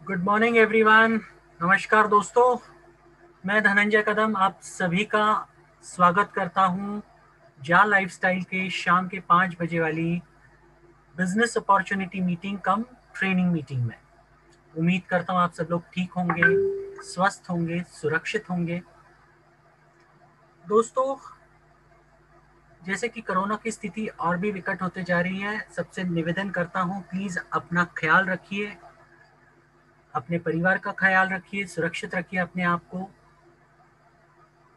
Good morning everyone. नमस्कार दोस्तों, मैं धनंजय कदम आप सभी का स्वागत करता हूं जा लाइफस्टाइल के शाम के 5 बजे वाली बिजनेस अपॉर्चुनिटी मीटिंग कम ट्रेनिंग मीटिंग में। उम्मीद करता हूं आप सब लोग ठीक होंगे, स्वस्थ होंगे, सुरक्षित होंगे। दोस्तों, जैसे कि कोरोना की स्थिति और भी विकट होते जा रही है, सबसे निवेदन करता हूं प्लीज़ अपना ख्याल रखिए, अपने परिवार का ख्याल रखिए, सुरक्षित रखिए अपने आप को।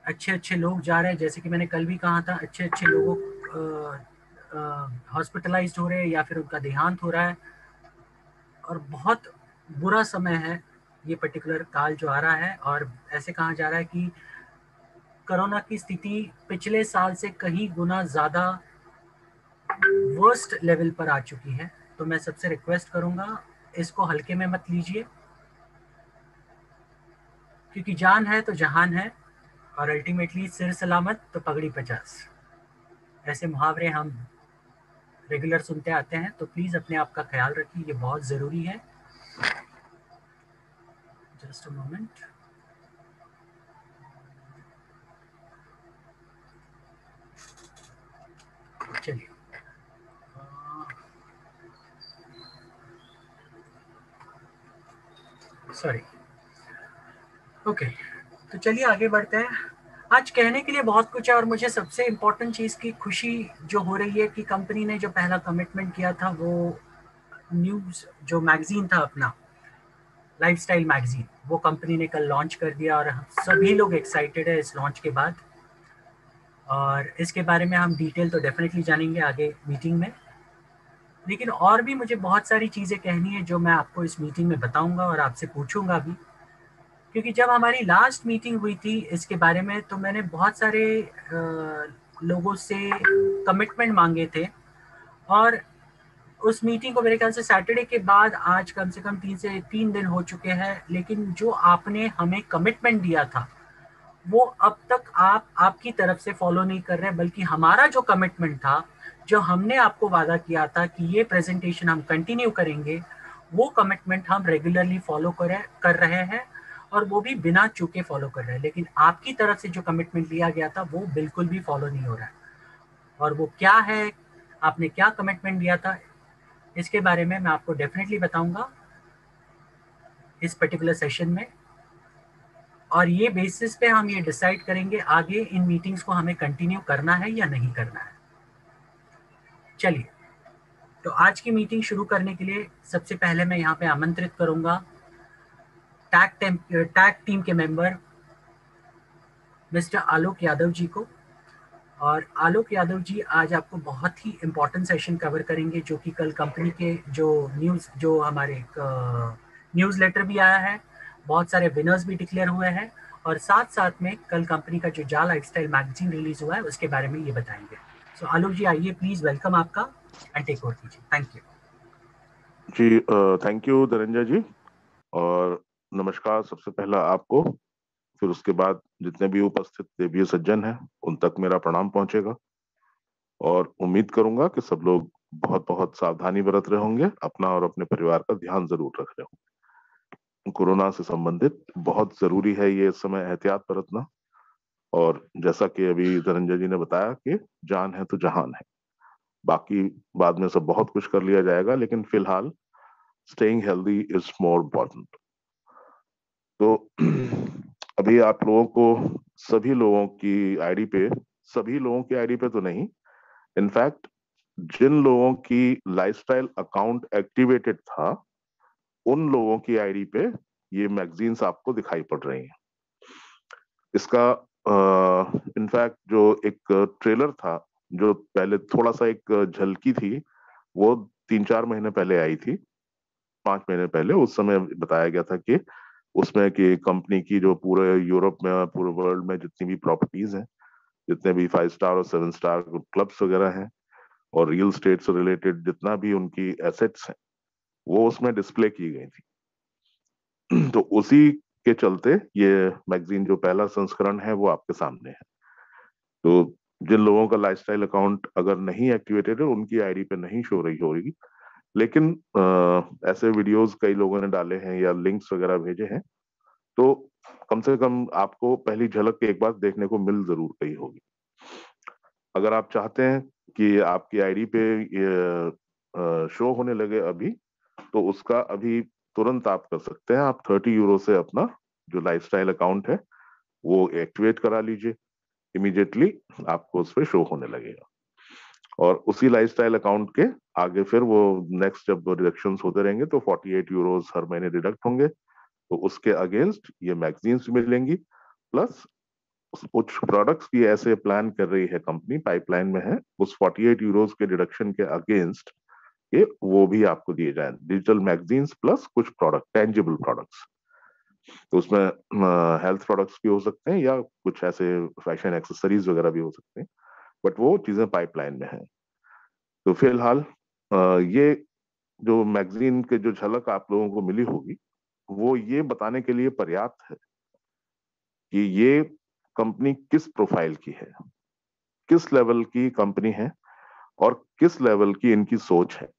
अच्छे अच्छे लोग जा रहे हैं, जैसे कि मैंने कल भी कहा था, अच्छे अच्छे लोगों हॉस्पिटलाइज्ड हो रहे हैं या फिर उनका देहांत हो रहा है। और बहुत बुरा समय है ये पर्टिकुलर काल जो आ रहा है। और ऐसे कहा जा रहा है कि कोरोना की स्थिति पिछले साल से कहीं गुना ज़्यादा वर्स्ट लेवल पर आ चुकी है। तो मैं सबसे रिक्वेस्ट करूंगा, इसको हल्के में मत लीजिए, क्योंकि जान है तो जहान है, और अल्टीमेटली सिर सलामत तो पगड़ी 50। ऐसे मुहावरे हम रेगुलर सुनते आते हैं। तो प्लीज़ अपने आप का ख्याल रखिए, ये बहुत ज़रूरी है। Just a moment. चलिए, सॉरी। ओके, तो चलिए आगे बढ़ते हैं। आज कहने के लिए बहुत कुछ है, और मुझे सबसे इम्पोर्टेंट चीज़ की खुशी जो हो रही है कि कंपनी ने जो पहला कमिटमेंट किया था, वो न्यूज़ जो मैगजीन था अपना, लाइफस्टाइल मैगजीन, वो कंपनी ने कल लॉन्च कर दिया। और हम सभी लोग एक्साइटेड है इस लॉन्च के बाद। और इसके बारे में हम डिटेल तो डेफिनेटली जानेंगे आगे मीटिंग में। लेकिन और भी मुझे बहुत सारी चीज़ें कहनी है जो मैं आपको इस मीटिंग में बताऊंगा और आपसे पूछूंगा भी। क्योंकि जब हमारी लास्ट मीटिंग हुई थी इसके बारे में, तो मैंने बहुत सारे लोगों से कमिटमेंट मांगे थे। और उस मीटिंग को मेरे ख्याल से सैटरडे के बाद आज कम से कम 3 दिन हो चुके हैं। लेकिन जो आपने हमें कमिटमेंट दिया था, वो अब तक आप आपकी तरफ से फॉलो नहीं कर रहे, बल्कि हमारा जो कमिटमेंट था, जो हमने आपको वादा किया था कि ये प्रेजेंटेशन हम कंटिन्यू करेंगे, वो कमिटमेंट हम रेगुलरली फॉलो कर रहे हैं। और वो भी बिना चूके फॉलो कर रहे हैं। लेकिन आपकी तरफ से जो कमिटमेंट लिया गया था, वो बिल्कुल भी फॉलो नहीं हो रहा है। और वो क्या है, आपने क्या कमिटमेंट दिया था, इसके बारे में मैं आपको डेफिनेटली बताऊंगा इस पर्टिकुलर सेशन में। और ये बेसिस पे हम ये डिसाइड करेंगे आगे इन मीटिंग्स को हमें कंटिन्यू करना है या नहीं करना है। चलिए, तो आज की मीटिंग शुरू करने के लिए सबसे पहले मैं यहाँ पे आमंत्रित करूंगा टैग टीम के मेंबर मिस्टर आलोक यादव जी को। और आलोक यादव जी आज आपको बहुत ही इम्पोर्टेंट सेशन कवर करेंगे, जो कि कल कंपनी के जो न्यूज़, जो हमारे न्यूज़ लेटर भी आया है, बहुत सारे विनर्स भी डिक्लेयर हुए हैं। और साथ साथ में कल कंपनी का जो जा लाइफस्टाइल मैगजीन रिलीज हुआ है, उसके बारे में ये बताएंगे। सो आलोक जी आइए, प्लीज वेलकम आपका, एंड टेक ओवर कीजिए। Thank you. जी, थैंक यू धनंजय जी। और नमस्कार सबसे पहला आपको, फिर उसके बाद जितने भी उपस्थित देवीय सज्जन हैं उन तक मेरा प्रणाम पहुंचेगा। और उम्मीद करूंगा कि सब लोग बहुत बहुत सावधानी बरत रहे होंगे, अपना और अपने परिवार का ध्यान जरूर रख रहे होंगे। कोरोना से संबंधित बहुत जरूरी है ये इस समय एहतियात बरतना। और जैसा कि अभी धनंजय जी ने बताया कि जान है तो जहान है। बाकी बाद में सब बहुत कुछ कर लिया जाएगा, लेकिन फिलहाल staying healthy is more important. तो अभी आप लोगों को सभी लोगों की आईडी पे, सभी लोगों की आईडी पे तो नहीं, इनफैक्ट जिन लोगों की लाइफस्टाइल अकाउंट एक्टिवेटेड था उन लोगों की आईडी पे ये मैगजीन्स आपको दिखाई पड़ रही हैं। इसका इनफैक्ट जो एक ट्रेलर था, जो पहले थोड़ा सा एक झलकी थी, वो 3-4 महीने पहले आई थी, 5 महीने पहले। उस समय बताया गया था कि उसमें कि कंपनी की जो पूरे यूरोप में, पूरे वर्ल्ड में जितनी भी प्रॉपर्टीज हैं, जितने भी 5 स्टार और 7 स्टार क्लब्स वगैरह हैं, और रियल स्टेट से रिलेटेड जितना भी उनकी एसेट्स हैं, वो उसमें डिस्प्ले की गई थी। तो उसी के चलते ये मैगजीन जो पहला संस्करण है वो आपके सामने है। तो जिन लोगों का लाइफस्टाइल अकाउंट अगर नहीं एक्टिवेटेड है, उनकी आईडी पे नहीं शो रही होगी, लेकिन ऐसे वीडियोस कई लोगों ने डाले हैं या लिंक्स वगैरह भेजे हैं, तो कम से कम आपको पहली झलक एक बार देखने को मिल जरूर गई होगी। अगर आप चाहते हैं कि आपकी आईडी पे शो होने लगे अभी, तो उसका अभी तुरंत आप कर सकते हैं। आप 30 यूरो से अपना जो लाइफस्टाइल अकाउंट है वो एक्टिवेट करा लीजिए। इमीडिएटली आपको उस पर शो होने लगेगा, और उसी लाइफस्टाइल अकाउंट के आगे फिर वो नेक्स्ट जब डिडक्शंस होते रहेंगे तो 48 यूरोज हर महीने डिडक्ट होंगे। तो उसके अगेंस्ट ये मैगजीन्स मिलेंगी, प्लस कुछ प्रोडक्ट्स भी ऐसे प्लान कर रही है कंपनी, पाइपलाइन में है, उस 48 यूरोज के डिडक्शन के अगेंस्ट ये वो भी आपको दिए जाए, डिजिटल मैगजीन्स प्लस कुछ प्रोडक्ट, टेंजिबल प्रोडक्ट्स। तो उसमें हेल्थ प्रोडक्ट्स भी हो सकते हैं या कुछ ऐसे फैशन एक्सेसरीज वगैरह भी हो सकते हैं, बट वो चीजें पाइपलाइन में है। तो फिलहाल ये जो मैगजीन के जो झलक आप लोगों को मिली होगी, वो ये बताने के लिए पर्याप्त है कि ये कंपनी किस प्रोफाइल की है, किस लेवल की कंपनी है, और किस लेवल की इनकी सोच है।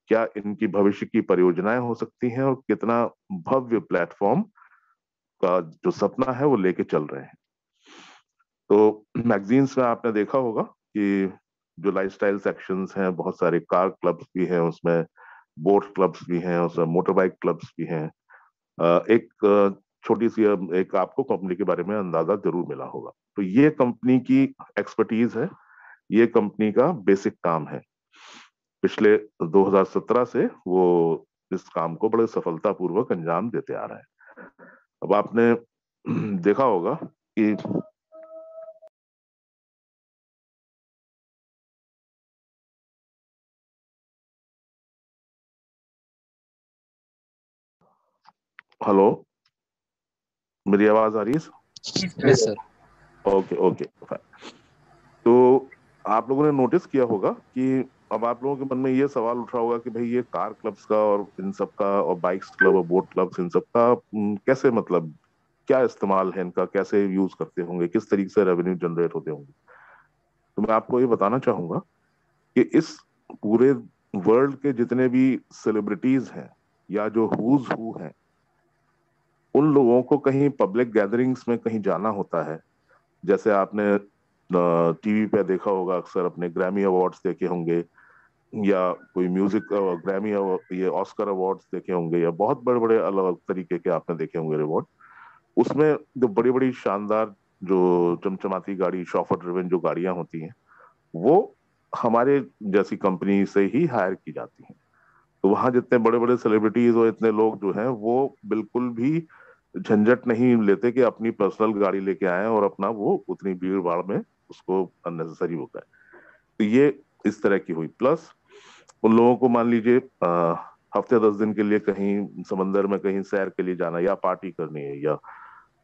क्या इनकी भविष्य की परियोजनाएं हो सकती हैं, और कितना भव्य प्लेटफॉर्म का जो सपना है वो लेके चल रहे हैं। तो मैगजीन्स में आपने देखा होगा कि जो लाइफस्टाइल सेक्शंस हैं, बहुत सारे कार क्लब्स भी हैं उसमें, बोट क्लब्स भी हैं उसमें, मोटर बाइक क्लब्स भी हैं। एक छोटी सी एक आपको कंपनी के बारे में अंदाजा जरूर मिला होगा। तो ये कंपनी की एक्सपर्टीज है, ये कंपनी का बेसिक काम है। पिछले 2017 से वो इस काम को बड़े सफलतापूर्वक अंजाम देते आ रहा है। अब आपने देखा होगा कि हेलो, मेरी आवाज आ रही है? Yes sir. ओके ओके, तो आप लोगों ने नोटिस किया होगा कि अब आप लोगों के मन में ये सवाल उठ रहा होगा कि भाई ये कार क्लब्स का और इन सब का, और बाइक्स क्लब और बोट क्लब्स, इन सब का कैसे, मतलब क्या इस्तेमाल है इनका, कैसे यूज करते होंगे, किस तरीके से रेवेन्यू जनरेट होते होंगे। तो मैं आपको ये बताना चाहूंगा कि इस पूरे वर्ल्ड के जितने भी सेलिब्रिटीज हैं या जो हुज हु हैं, उन लोगों को कहीं पब्लिक गैदरिंग्स में कहीं जाना होता है। जैसे आपने टीवी पे देखा होगा, अक्सर अपने ग्रैमी अवार्ड्स देखे होंगे, या कोई म्यूजिक ग्रैमी, ये ऑस्कर अवार्ड्स देखे होंगे, या बहुत बड़े बड़े अलग अलग तरीके के आपने देखे होंगे रिवॉर्ड। उसमें जो बड़ी बड़ी शानदार, जो चमचमाती गाड़ी, शॉफर ड्रिवन जो गाड़ियां होती हैं, वो हमारे जैसी कंपनी से ही हायर की जाती हैं। तो वहां जितने बड़े बड़े सेलिब्रिटीज और इतने लोग जो हैं, वो बिल्कुल भी झंझट नहीं लेते कि अपनी पर्सनल गाड़ी लेके आए और अपना वो उतनी भीड़ भाड़ में उसको अननेसेसरी होता है। तो ये इस तरह की हुई। प्लस उन लोगों को मान लीजिए हफ्ते 10 दिन के लिए कहीं समंदर में कहीं सैर के लिए जाना, या पार्टी करनी है, या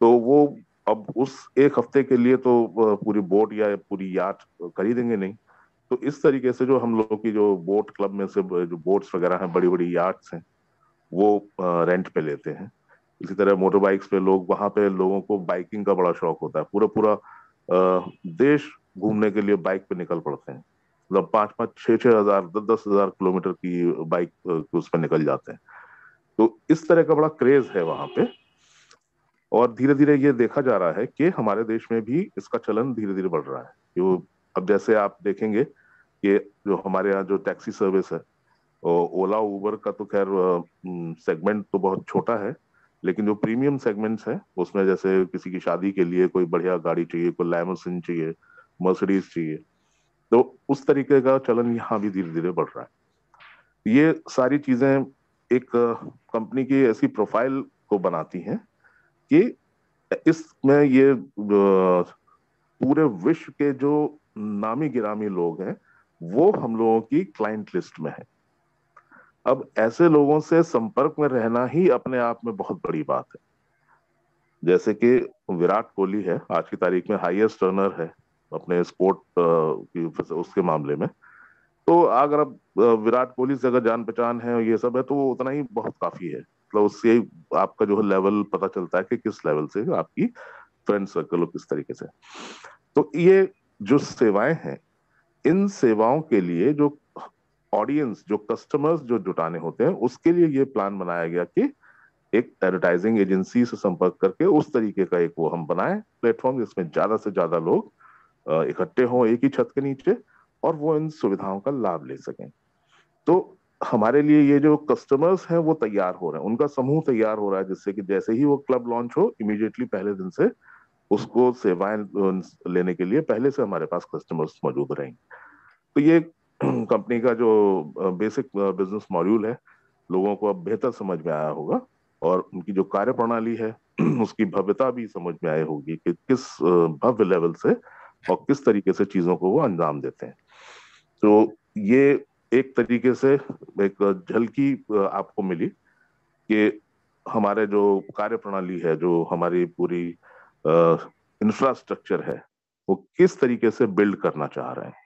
तो वो अब उस एक हफ्ते के लिए तो पूरी बोट या पूरी याट खरीदेंगे नहीं। तो इस तरीके से जो हम लोगों की जो बोट क्लब में से जो बोट्स वगैरह हैं, बड़ी बड़ी याट्स हैं, वो रेंट पे लेते हैं। इसी तरह मोटर बाइक्स पे लोग, वहां पे लोगों को बाइकिंग का बड़ा शौक होता है, पूरा पूरा देश घूमने के लिए बाइक पे निकल पड़ते हैं। मतलब 5-5, 6-6 हजार, 10-10 हजार किलोमीटर की बाइक उस पर निकल जाते हैं। तो इस तरह का बड़ा क्रेज है वहां पे। और धीरे धीरे ये देखा जा रहा है कि हमारे देश में भी इसका चलन धीरे धीरे बढ़ रहा है। जो अब जैसे आप देखेंगे कि जो हमारे यहाँ जो टैक्सी सर्विस है, ओला उबर का तो खैर सेगमेंट तो बहुत छोटा है, लेकिन जो प्रीमियम सेगमेंट्स हैं उसमें, जैसे किसी की शादी के लिए कोई बढ़िया गाड़ी चाहिए, कोई लैमोसिन चाहिए, मर्सिडीज चाहिए, तो उस तरीके का चलन यहाँ भी धीरे धीरे बढ़ रहा है। ये सारी चीजें एक कंपनी की ऐसी प्रोफाइल को बनाती हैं कि इसमें ये पूरे विश्व के जो नामी गिरामी लोग हैं, वो हम लोगों की क्लाइंट लिस्ट में है। अब ऐसे लोगों से संपर्क में रहना ही अपने आप में बहुत बड़ी बात है। जैसे कि विराट कोहली है, आज की तारीख में हाईएस्ट रनर है अपने स्पोर्ट उसके मामले में। तो अगर अब विराट कोहली से अगर जान पहचान है और ये सब है, तो वो उतना ही बहुत काफी है। मतलब उससे आपका जो है लेवल पता चलता है कि किस लेवल से आपकी फ्रेंड सर्कल हो, किस तरीके से। तो ये जो सेवाएं हैं, इन सेवाओं के लिए जो ऑडियंस, जो कस्टमर्स जो जुटाने होते हैं, उसके लिए ये प्लान बनाया गया कि एक एडवर्टाइजिंग एजेंसी से संपर्क करके उस तरीके का एक वो हम बनाए प्लेटफॉर्म, जिसमें ज्यादा से ज्यादा लोग इकट्ठे हों एक ही छत के नीचे और वो इन सुविधाओं का लाभ ले सकें। तो हमारे लिए ये जो कस्टमर्स हैं वो तैयार हो रहे हैं, उनका समूह तैयार हो रहा है, जिससे कि जैसे ही वो क्लब लॉन्च हो इमीडिएटली पहले दिन से उसको सेवाएं लेने के लिए पहले से हमारे पास कस्टमर्स मौजूद रहेंगे। तो ये कंपनी का जो बेसिक बिजनेस मॉड्यूल है, लोगों को अब बेहतर समझ में आया होगा और उनकी जो कार्य प्रणाली है उसकी भव्यता भी समझ में आई होगी कि किस भव्य लेवल से और किस तरीके से चीजों को वो अंजाम देते हैं। तो ये एक तरीके से एक झलकी आपको मिली कि हमारे जो कार्य प्रणाली है, जो हमारी पूरी इंफ्रास्ट्रक्चर है, वो किस तरीके से बिल्ड करना चाह रहे हैं।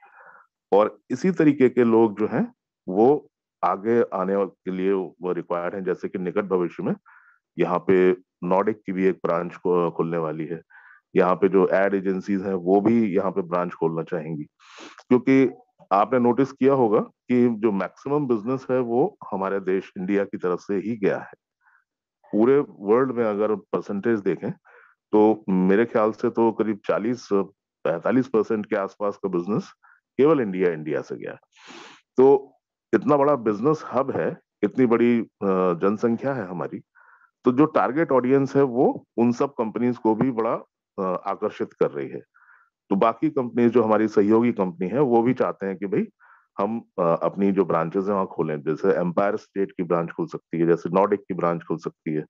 और इसी तरीके के लोग जो हैं वो आगे आने के लिए वो रिक्वायर्ड हैं। जैसे कि निकट भविष्य में यहाँ पे नॉर्डिक की भी एक ब्रांच को खुलने वाली है। यहाँ पे जो एड एजेंसीज हैं वो भी यहाँ पे ब्रांच खोलना चाहेंगी, क्योंकि आपने नोटिस किया होगा कि जो मैक्सिमम बिजनेस है वो हमारे देश इंडिया की तरफ से ही गया है। पूरे वर्ल्ड में अगर परसेंटेज देखें तो मेरे ख्याल से तो करीब 40-45% के आसपास का बिजनेस केवल इंडिया इंडिया से गया। तो इतना बड़ा बिजनेस हब है, इतनी बड़ी जनसंख्या है हमारी, तो जो टारगेट ऑडियंस है वो उन सब कंपनीज को भी बड़ा आकर्षित कर रही है। तो बाकी कंपनीज जो हमारी सहयोगी कंपनी है वो भी चाहते हैं कि भाई हम अपनी जो ब्रांचेस है वहाँ खोलें। जैसे एम्पायर स्टेट की ब्रांच खुल सकती है, जैसे नॉर्डिक की ब्रांच खुल सकती है,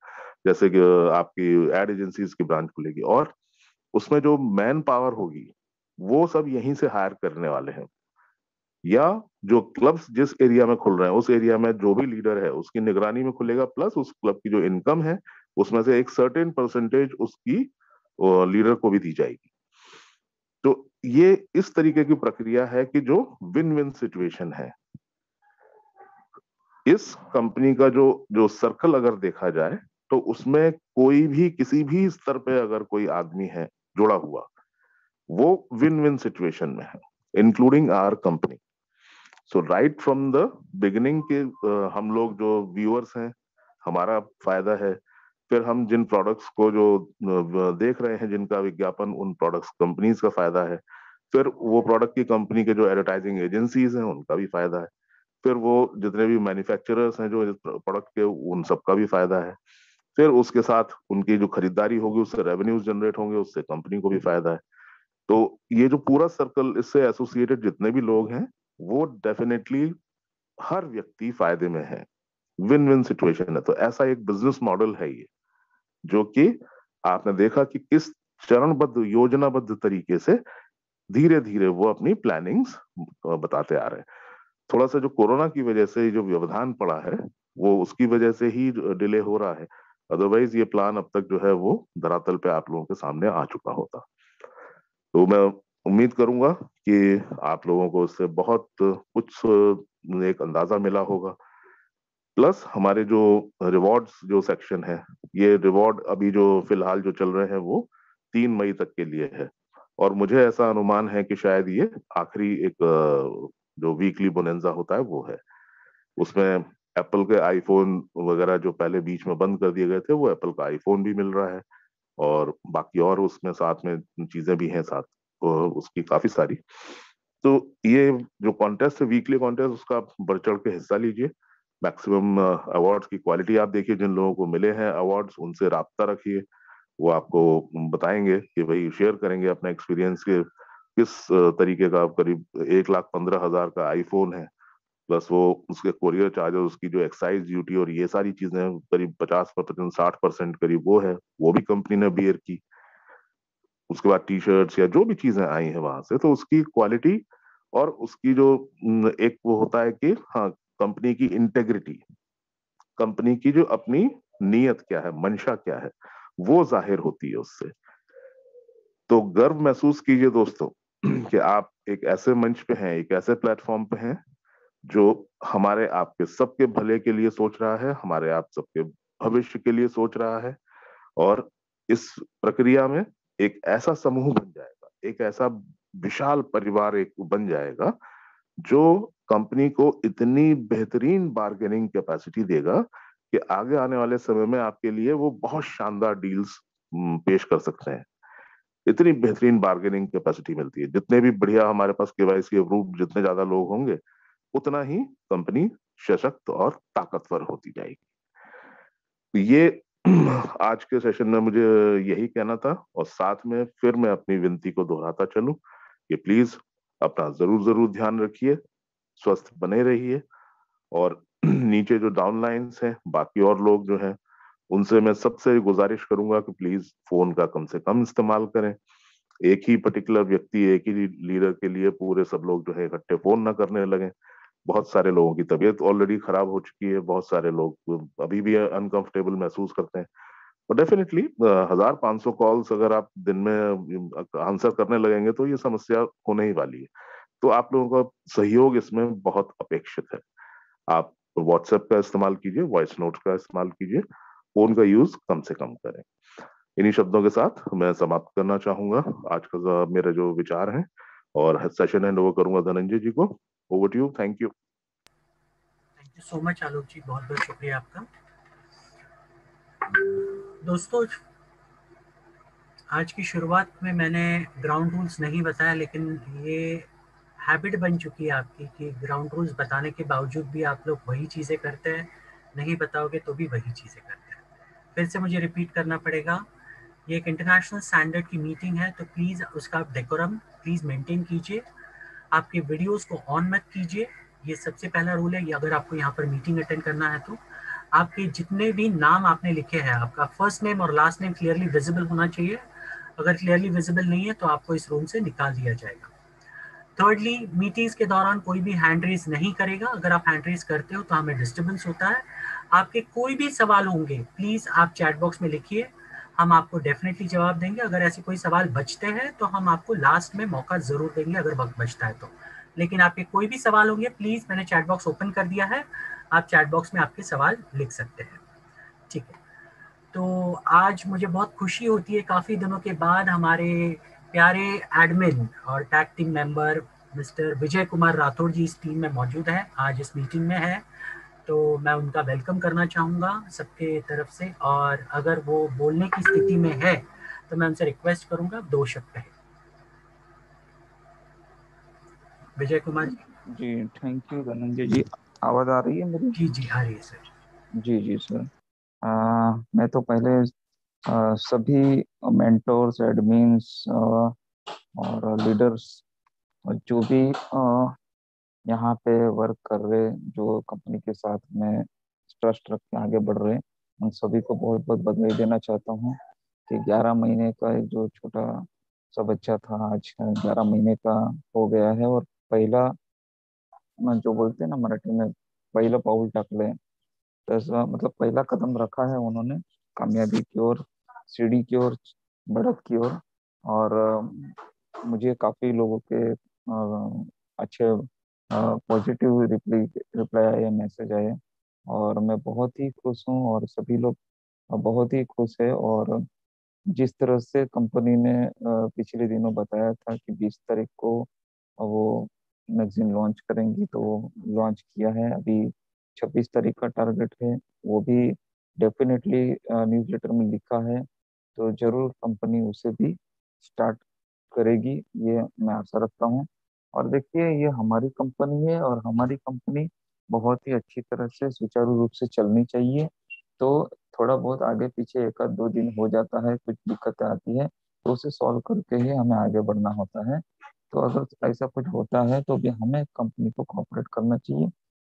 जैसे कि आपकी एड एजेंसीज की ब्रांच खुलेगी, और उसमें जो मैन पावर होगी वो सब यहीं से हायर करने वाले हैं। या जो क्लब्स जिस एरिया में खुल रहे हैं उस एरिया में जो भी लीडर है उसकी निगरानी में खुलेगा, प्लस उस क्लब की जो इनकम है उसमें से एक सर्टेन परसेंटेज उसकी लीडर को भी दी जाएगी। तो ये इस तरीके की प्रक्रिया है कि जो विन विन सिचुएशन है। इस कंपनी का जो जो सर्कल अगर देखा जाए तो उसमें कोई भी किसी भी स्तर पे अगर कोई आदमी है जुड़ा हुआ, वो विन विन सिचुएशन में है, including our company. So right from the beginning के हम लोग जो व्यूअर्स हैं हमारा फायदा है। फिर हम जिन प्रोडक्ट्स को जो देख रहे हैं जिनका विज्ञापन, उन प्रोडक्ट्स कंपनीज का फायदा है। फिर वो प्रोडक्ट की कंपनी के जो एडवर्टाइजिंग एजेंसीज हैं उनका भी फायदा है। फिर वो जितने भी मैन्युफैक्चरर्स हैं जो प्रोडक्ट के, उन सबका भी फायदा है। फिर उसके साथ उनकी जो खरीदारी होगी उससे रेवेन्यूज जनरेट होंगे, उससे कंपनी को भी फायदा है। तो ये जो पूरा सर्कल, इससे एसोसिएटेड जितने भी लोग हैं वो डेफिनेटली हर व्यक्ति फायदे में है, विन विन सिचुएशन है। तो ऐसा एक बिजनेस मॉडल है ये, जो कि आपने देखा कि किस चरणबद्ध योजनाबद्ध तरीके से धीरे धीरे वो अपनी प्लानिंग्स बताते आ रहे हैं। थोड़ा सा जो कोरोना की वजह से जो व्यवधान पड़ा है वो उसकी वजह से ही डिले हो रहा है, अदरवाइज ये प्लान अब तक जो है वो धरातल पे आप लोगों के सामने आ चुका होता। तो मैं उम्मीद करूंगा कि आप लोगों को इससे बहुत कुछ एक अंदाजा मिला होगा। प्लस हमारे जो रिवॉर्ड्स जो सेक्शन है, ये रिवॉर्ड अभी जो फिलहाल जो चल रहे हैं वो 3 मई तक के लिए है। और मुझे ऐसा अनुमान है कि शायद ये आखिरी एक जो वीकली बोनेंजा होता है वो है। उसमें एप्पल के आईफोन वगैरह जो पहले बीच में बंद कर दिए गए थे, वो एप्पल का आईफोन भी मिल रहा है, और बाकी और उसमें साथ में चीजें भी हैं साथ उसकी काफी सारी। तो ये जो कॉन्टेस्ट है, वीकली कॉन्टेस्ट, उसका आप बढ़ चढ़ के हिस्सा लीजिए। मैक्सिमम अवार्ड्स की क्वालिटी आप देखिए, जिन लोगों को मिले हैं अवार्ड्स उनसे राब्ता रखिए, वो आपको बताएंगे कि भाई शेयर करेंगे अपना एक्सपीरियंस के किस तरीके का। करीब 1,15,000 का आईफोन है, प्लस वो उसके कोरियर चार्जेस, उसकी जो एक्साइज ड्यूटी और ये सारी चीजें करीब 50% 60% करीब वो है, वो भी कंपनी ने बियर की। उसके बाद टी शर्ट्स या जो भी चीजें आई हैं वहां से, तो उसकी क्वालिटी और उसकी जो एक वो होता है कि हाँ, कंपनी की इंटेग्रिटी, कंपनी की जो अपनी नीयत क्या है, मंशा क्या है, वो जाहिर होती है उससे। तो गर्व महसूस कीजिए दोस्तों कि आप एक ऐसे मंच पे हैं, एक ऐसे प्लेटफॉर्म पे हैं जो हमारे आपके सबके भले के लिए सोच रहा है, हमारे आप सबके भविष्य के लिए सोच रहा है। और इस प्रक्रिया में एक ऐसा समूह बन जाएगा, एक ऐसा विशाल परिवार एक बन जाएगा जो कंपनी को इतनी बेहतरीन बार्गेनिंग कैपेसिटी देगा कि आगे आने वाले समय में आपके लिए वो बहुत शानदार डील्स पेश कर सकते हैं। इतनी बेहतरीन बार्गेनिंग कैपेसिटी मिलती है। जितने भी बढ़िया हमारे पास केवाईसी अप्रूव्ड जितने ज्यादा लोग होंगे, उतना ही कंपनी सशक्त और ताकतवर होती जाएगी। तो ये आज के सेशन में मुझे यही कहना था, और साथ में फिर मैं अपनी विनती को दोहराता चलूं कि प्लीज अपना जरूर जरूर ध्यान रखिए, स्वस्थ बने रहिए, और नीचे जो डाउन लाइन्स हैं, बाकी और लोग जो हैं, उनसे मैं सबसे गुजारिश करूंगा कि प्लीज फोन का कम से कम इस्तेमाल करें। एक ही पर्टिकुलर व्यक्ति, एक ही लीडर के लिए पूरे सब लोग जो है इकट्ठे फोन ना करने लगे। बहुत सारे लोगों की तबीयत ऑलरेडी खराब हो चुकी है, बहुत सारे लोग अभी भी अनकंफर्टेबल महसूस करते हैं। तो डेफिनेटली 1500 कॉल्स अगर आप दिन में आंसर करने लगेंगे तो ये समस्या होने ही वाली है। तो आप लोगों का सहयोग इसमें बहुत अपेक्षित है। आप व्हाट्सएप का इस्तेमाल कीजिए, वॉइस नोट का इस्तेमाल कीजिए, फोन का यूज कम से कम करें। इन्हीं शब्दों के साथ मैं समाप्त करना चाहूंगा आज का मेरे जो विचार हैं, और सेशन हैंड ओवर करूंगा धनंजय जी को। Over to you. Thank you. Thank you so much Alok ji, बहुत बहुत शुक्रिया आपका। दोस्तों, आज की शुरुआत में मैंने ग्राउंड रूल्स नहीं बताया, लेकिन ये हैबिट बन चुकी है आपकी कि ग्राउंड रूल्स बताने के बावजूद भी आप लोग वही चीज़ें करते हैं, नहीं बताओगे तो भी वही चीज़ें करते हैं। फिर से मुझे रिपीट करना पड़ेगा, ये एक इंटरनेशनल स्टैंडर्ड की मीटिंग है, तो प्लीज़ उसका डेकोरम प्लीज़ मेंटेन कीजिए। आपके वीडियोस को ऑन मत कीजिए, ये सबसे पहला रूल है। ये अगर आपको यहाँ पर मीटिंग अटेंड करना है तो आपके जितने भी नाम आपने लिखे हैं, आपका फर्स्ट नेम और लास्ट नेम क्लियरली विजिबल होना चाहिए। अगर क्लियरली विजिबल नहीं है तो आपको इस रूम से निकाल दिया जाएगा। थर्डली, मीटिंग्स के दौरान कोई भी हैंड रेज नहीं करेगा। अगर आप हैंड रेज करते हो तो हमें डिस्टर्बेंस होता है। आपके कोई भी सवाल होंगे प्लीज आप चैट बॉक्स में लिखिए, हम आपको डेफिनेटली जवाब देंगे। अगर ऐसे कोई सवाल बचते हैं तो हम आपको लास्ट में मौका जरूर देंगे अगर वक्त बचता है तो। लेकिन आपके कोई भी सवाल होंगे प्लीज, मैंने चैट बॉक्स ओपन कर दिया है, आप चैट बॉक्स में आपके सवाल लिख सकते हैं। ठीक है, तो आज मुझे बहुत खुशी होती है, काफ़ी दिनों के बाद हमारे प्यारे एडमिन और tag team member mister Vijay Kumar Rathore जी इस टीम में मौजूद है, आज इस मीटिंग में है। तो मैं उनका वेलकम करना चाहूँगा सबके तरफ से, और अगर वो बोलने की स्थिति में है तो मैं उनसे रिक्वेस्ट करूँगा 2 शब्द कहें। विजय कुमार जी। जी थैंक यू धनंजय जी। आवाज़ आ रही है मेरी? जी जी आ रही है सर। जी जी सर। मैं तो पहले सभी मेंटोर्स, एडमिन्स और लीडर्स जो भी यहाँ पे वर्क कर रहे, जो कंपनी के साथ में ट्रस्ट रख के आगे बढ़ रहे, उन सभी को बहुत बहुत बधाई देना चाहता हूँ कि 11 महीने का एक जो छोटा सा बच्चा था आज 11 महीने का हो गया है, और पहला जो बोलते हैं ना मराठी में, पहिलं पाऊल टाकलंय। तसा मतलब पहला कदम रखा है उन्होंने कामयाबी की ओर, सीढ़ी की ओर, बढ़त की ओर। और मुझे काफी लोगों के अच्छे पॉजिटिव रिप्लाई रिप्लाई आए, मैसेज आए, और मैं बहुत ही खुश हूँ, और सभी लोग बहुत ही खुश है। और जिस तरह से कंपनी ने पिछले दिनों बताया था कि 20 तारीख को वो मैगजीन लॉन्च करेंगी, तो लॉन्च किया है। अभी 26 तारीख का टारगेट है, वो भी डेफिनेटली न्यूज़लेटर में लिखा है, तो जरूर कंपनी उसे भी स्टार्ट करेगी, ये मैं आशा रखता हूँ। और देखिए, ये हमारी कंपनी है, और हमारी कंपनी बहुत ही अच्छी तरह से सुचारू रूप से चलनी चाहिए। तो थोड़ा बहुत आगे पीछे 1 आध 2 दिन हो जाता है, कुछ दिक्कतें आती है, तो उसे सॉल्व करके ही हमें आगे बढ़ना होता है। तो अगर ऐसा कुछ होता है तो भी हमें कंपनी को कोऑपरेट करना चाहिए,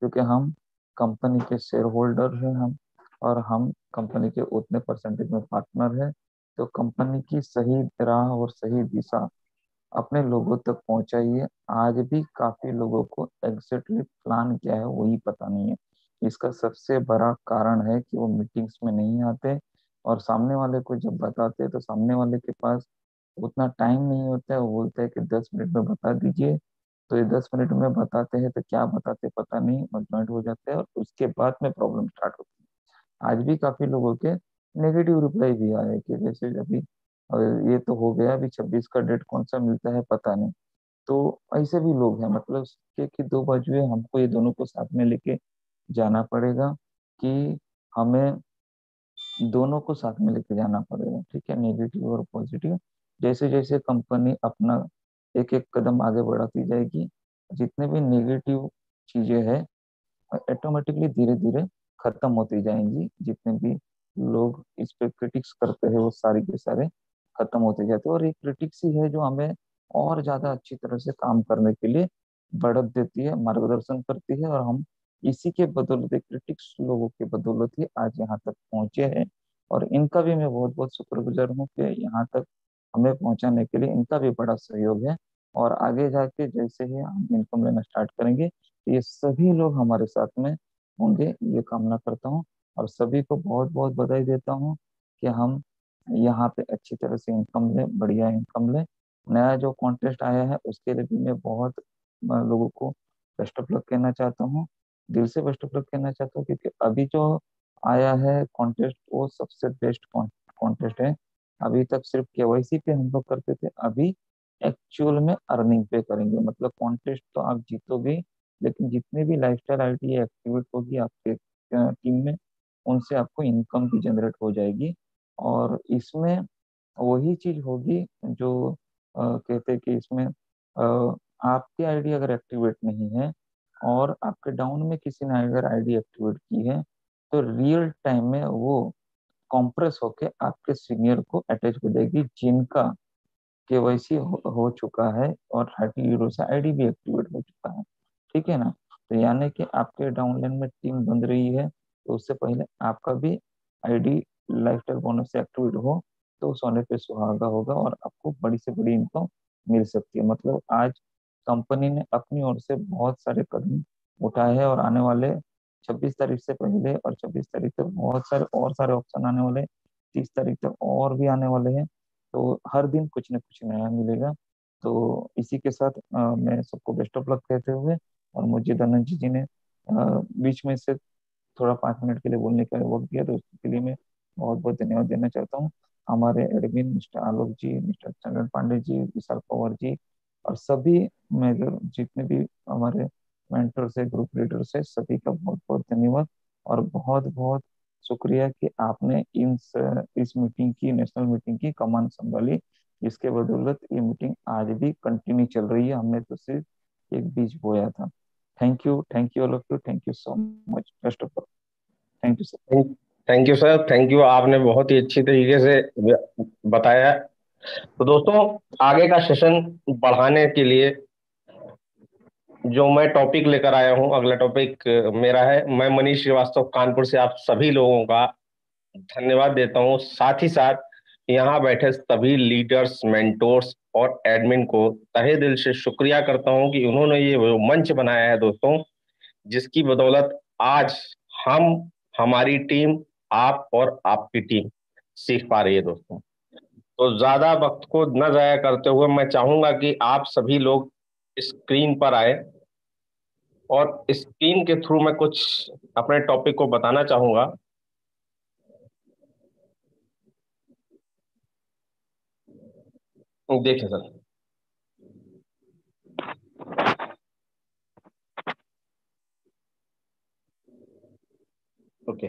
क्योंकि हम कंपनी के शेयर होल्डर हैं हम, और हम कंपनी के उतने परसेंटेज में पार्टनर हैं। तो कंपनी की सही राह और सही दिशा अपने लोगों तक पहुंचाइए। आज भी काफी लोगों को एग्जैक्टली प्लान क्या है वही पता नहीं है। इसका सबसे बड़ा कारण है कि वो मीटिंग्स में नहीं आते, और सामने वाले को जब बताते हैं तो सामने वाले के पास उतना टाइम नहीं होता है। वो बोलते हैं कि 10 मिनट में बता दीजिए, तो ये 10 मिनट में बताते हैं तो क्या बताते पता नहीं, और ज्वाइंट हो जाते हैं, और उसके बाद में प्रॉब्लम स्टार्ट होती है। आज भी काफी लोगों के नेगेटिव रिप्लाई भी आए कि जैसे अभी ये तो हो गया, अभी 26 का डेट कौन सा मिलता है पता नहीं। तो ऐसे भी लोग हैं, मतलब सिक्के की दो बाजू है, हमको ये दोनों को साथ में लेके जाना पड़ेगा कि हमें दोनों को साथ में लेके जाना पड़ेगा, ठीक है, नेगेटिव और पॉजिटिव। जैसे जैसे कंपनी अपना एक एक कदम आगे बढ़ाती जाएगी, जितने भी नेगेटिव चीजें हैं ऑटोमेटिकली धीरे धीरे खत्म होती जाएंगी। जितने भी लोग इस पे क्रिटिक्स करते हैं वो सारे के सारे खत्म होते जाते हैं, और एक क्रिटिक्स ही है जो हमें और ज्यादा अच्छी तरह से काम करने के लिए बढ़त देती है, मार्गदर्शन करती है, और हम इसी के बदौलत, क्रिटिक्स लोगों के बदौलत ही आज यहाँ तक पहुंचे हैं। और इनका भी मैं बहुत बहुत शुक्रगुजार हूँ कि यहाँ तक हमें पहुंचाने के लिए इनका भी बड़ा सहयोग है। और आगे जाके जैसे ही हम इनकम लेना स्टार्ट करेंगे, ये सभी लोग हमारे साथ में होंगे, ये कामना करता हूँ। और सभी को बहुत बहुत बधाई देता हूँ कि हम यहाँ पे अच्छी तरह से इनकम ले, बढ़िया इनकम ले। नया जो कॉन्टेस्ट आया है उसके लिए भी मैं बहुत लोगों को बेस्ट ऑफ लक कहना चाहता हूँ, दिल से बेस्ट ऑफ लक कहना चाहता हूँ, क्योंकि अभी जो आया है कॉन्टेस्ट वो सबसे बेस्ट कॉन्टेस्ट है। अभी तक सिर्फ केवाईसी पे हम लोग करते थे, अभी एक्चुअल में अर्निंग पे करेंगे। मतलब कॉन्टेस्ट तो आप जीतोगे, लेकिन जितने भी लाइफस्टाइल आईडी एक्टिवेट होगी आपके टीम में, उनसे आपको इनकम भी जनरेट हो जाएगी। और इसमें वही चीज होगी जो कहते हैं कि इसमें आपकी आईडी अगर एक्टिवेट नहीं है और आपके डाउन में किसी ने अगर आईडी एक्टिवेट की है, तो रियल टाइम में वो कॉम्प्रेस होके आपके सीनियर को अटैच कर देगी, जिनका केवाईसी हो चुका है और 30 यूरो से आईडी भी एक्टिवेट हो चुका है, ठीक है ना। तो यानी कि आपके डाउनलाइन में टीम बन रही है, तो उससे पहले आपका भी आईडी लाइफस्टाइल बोनस से एक्टिवेट हो, तो सोने पे सुहागा होगा और आपको बड़ी से बड़ी इनकम मिल सकती है। मतलब आज कंपनी ने अपनी ओर से बहुत सारे कदम उठाए हैं, और आने वाले 26 तारीख से पहले और 26 तारीख तक बहुत सारे और सारे ऑप्शन आने वाले हैं, 30 तारीख तक और भी आने वाले हैं। तो हर दिन कुछ न कुछ नया मिलेगा। तो इसी के साथ मैं सबको बेस्ट ऑफ लक कहते हुए, और मुझे धनंजय जी ने बीच में से थोड़ा 5 मिनट के लिए बोलने का वक्त दिया, तो उसके लिए मैं बहुत बहुत धन्यवाद देना चाहता हूँ। हमारे एडमिन मिस्टर आलोक जी, मिस्टर चंद्रन पांडे जी, विशाल पवार जी, और सभी मेजर जितने भी हमारे मेंटर्स है, ग्रुप लीडर्स है, सभी का बहुत बहुत धन्यवाद। और बहुत बहुत शुक्रिया कि आपने इस मीटिंग की, नेशनल मीटिंग की कमान संभाली, जिसके बदौलत ये मीटिंग आज भी कंटिन्यू चल रही है। हमने तो सिर्फ एक बीज बोया था। Thank you all of you, thank you so much, best of, thank you sir. Thank you sir, thank you. आपने बहुत ही अच्छी तरीके से बताया। तो दोस्तों, आगे का सेशन बढ़ाने के लिए जो मैं टॉपिक लेकर आया हूं, अगला टॉपिक मेरा है। मैं मनीष श्रीवास्तव कानपुर से आप सभी लोगों का धन्यवाद देता हूं, साथ ही साथ यहाँ बैठे सभी लीडर्स, मेंटोर्स और एडमिन को तहे दिल से शुक्रिया करता हूं कि उन्होंने ये वो मंच बनाया है दोस्तों, जिसकी बदौलत आज हम, हमारी टीम, आप और आपकी टीम सीख पा रही है दोस्तों। तो ज्यादा वक्त को न जाया करते हुए मैं चाहूंगा कि आप सभी लोग स्क्रीन पर आए, और स्क्रीन के थ्रू मैं कुछ अपने टॉपिक को बताना चाहूंगा। देखिए सर, ओके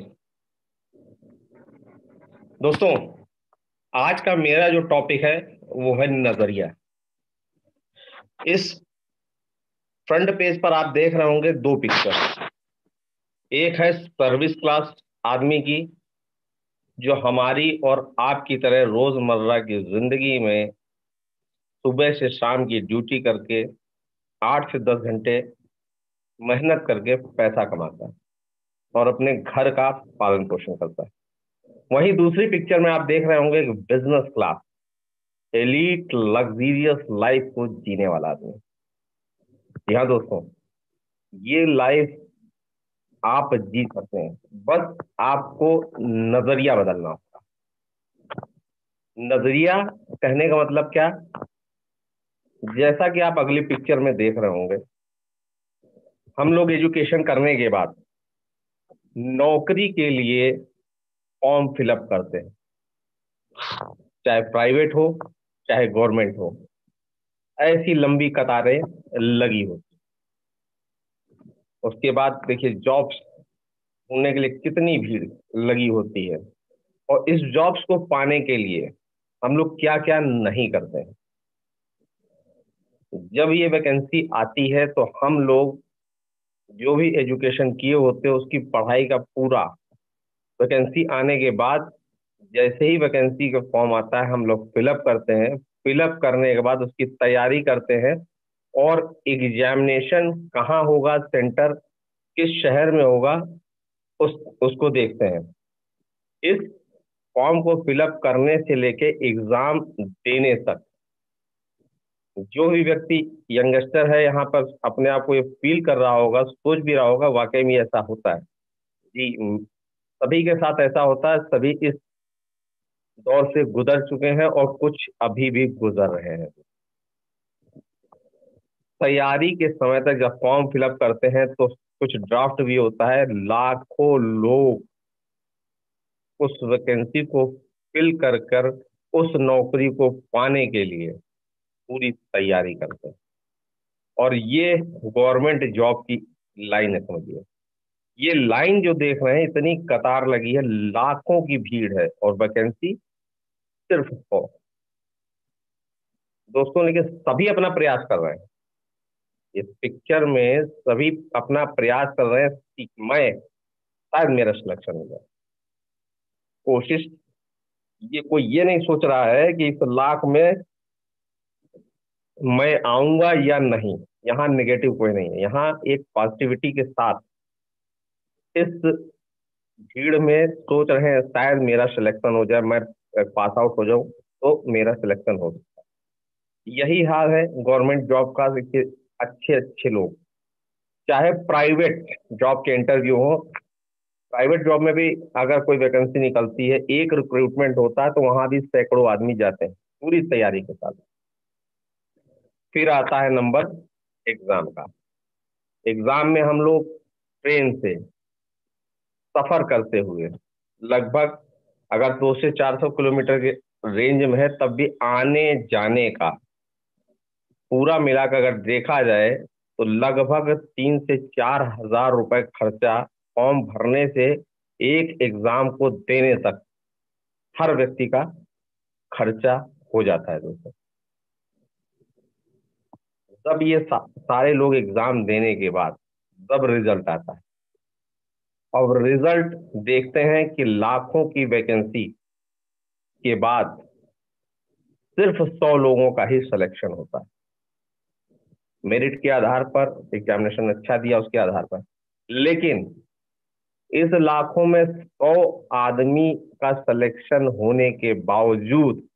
दोस्तों, आज का मेरा जो टॉपिक है वो है नजरिया। इस फ्रंट पेज पर आप देख रहे होंगे दो पिक्चर। एक है सर्विस क्लास आदमी की, जो हमारी और आपकी तरह रोजमर्रा की जिंदगी में सुबह से शाम की ड्यूटी करके 8 से 10 घंटे मेहनत करके पैसा कमाता है और अपने घर का पालन पोषण करता है। वहीं दूसरी पिक्चर में आप देख रहे होंगे एक business class, elite luxurious life को जीने वाला आदमी। जी हाँ दोस्तों, ये लाइफ आप जी सकते हैं, बस आपको नजरिया बदलना होगा। नजरिया कहने का मतलब क्या? जैसा कि आप अगली पिक्चर में देख रहे होंगे, हम लोग एजुकेशन करने के बाद नौकरी के लिए फॉर्म फिलअप करते हैं, चाहे प्राइवेट हो चाहे गवर्नमेंट हो। ऐसी लंबी कतारें लगी होती। उसके बाद देखिए जॉब्स ढूंढने के लिए कितनी भीड़ लगी होती है, और इस जॉब्स को पाने के लिए हम लोग क्या क्या नहीं करते हैं। जब ये वैकेंसी आती है तो हम लोग जो भी एजुकेशन किए होते हैं उसकी पढ़ाई का पूरा, वैकेंसी आने के बाद जैसे ही वैकेंसी का फॉर्म आता है हम लोग फिलअप करते हैं। फिलअप करने के बाद उसकी तैयारी करते हैं, और एग्जामिनेशन कहाँ होगा, सेंटर किस शहर में होगा, उस उसको देखते हैं। इस फॉर्म को फिलअप करने से लेके एग्जाम देने तक जो भी व्यक्ति यंगस्टर है यहाँ पर अपने आप को ये फील कर रहा होगा, सोच भी रहा होगा वाकई में ऐसा होता है जी। सभी के साथ ऐसा होता है, सभी इस दौर से गुजर चुके हैं और कुछ अभी भी गुजर रहे हैं। तैयारी के समय तक जब फॉर्म फिलअप करते हैं तो कुछ ड्राफ्ट भी होता है। लाखों लोग उस वैकेंसी को फिल कर कर उस नौकरी को पाने के लिए पूरी तैयारी करते हैं, और ये गवर्नमेंट जॉब की लाइन है, समझिए। ये लाइन जो देख रहे हैं, इतनी कतार लगी है, लाखों की भीड़ है, और वैकेंसी सिर्फ 100। दोस्तों लेकिन सभी अपना प्रयास कर रहे हैं, इस पिक्चर में सभी अपना प्रयास कर रहे हैं कि मैं शायद मेरा सिलेक्शन हो जाए। कोशिश, ये कोई ये नहीं सोच रहा है कि इस लाख में मैं आऊंगा या नहीं। यहाँ नेगेटिव कोई नहीं है, यहाँ एक पॉजिटिविटी के साथ इस भीड़ में सोच रहे हैं शायद मेरा सिलेक्शन हो जाए, मैं पास आउट हो जाऊं तो मेरा सिलेक्शन हो सकता है। यही हाल है गवर्नमेंट जॉब का। देखिए अच्छे अच्छे लोग, चाहे प्राइवेट जॉब के इंटरव्यू हो, प्राइवेट जॉब में भी अगर कोई वैकेंसी निकलती है, एक रिक्रूटमेंट होता है तो वहां भी सैकड़ों आदमी जाते हैं पूरी तैयारी के साथ। फिर आता है नंबर एग्जाम का। एग्जाम में हम लोग ट्रेन से सफर करते हुए लगभग, अगर 200 से 400 किलोमीटर के रेंज में है, तब भी आने जाने का पूरा मिलाकर अगर देखा जाए तो लगभग 3 से 4 हजार रुपए खर्चा फॉर्म भरने से एक एग्जाम को देने तक हर व्यक्ति का खर्चा हो जाता है दोस्तों। जब ये सारे लोग एग्जाम देने के बाद जब रिजल्ट आता है, और रिजल्ट देखते हैं कि लाखों की वैकेंसी के बाद सिर्फ 100 लोगों का ही सिलेक्शन होता है, मेरिट के आधार पर, एग्जामिनेशन अच्छा दिया उसके आधार पर। लेकिन इस लाखों में 100 आदमी का सिलेक्शन होने के बावजूद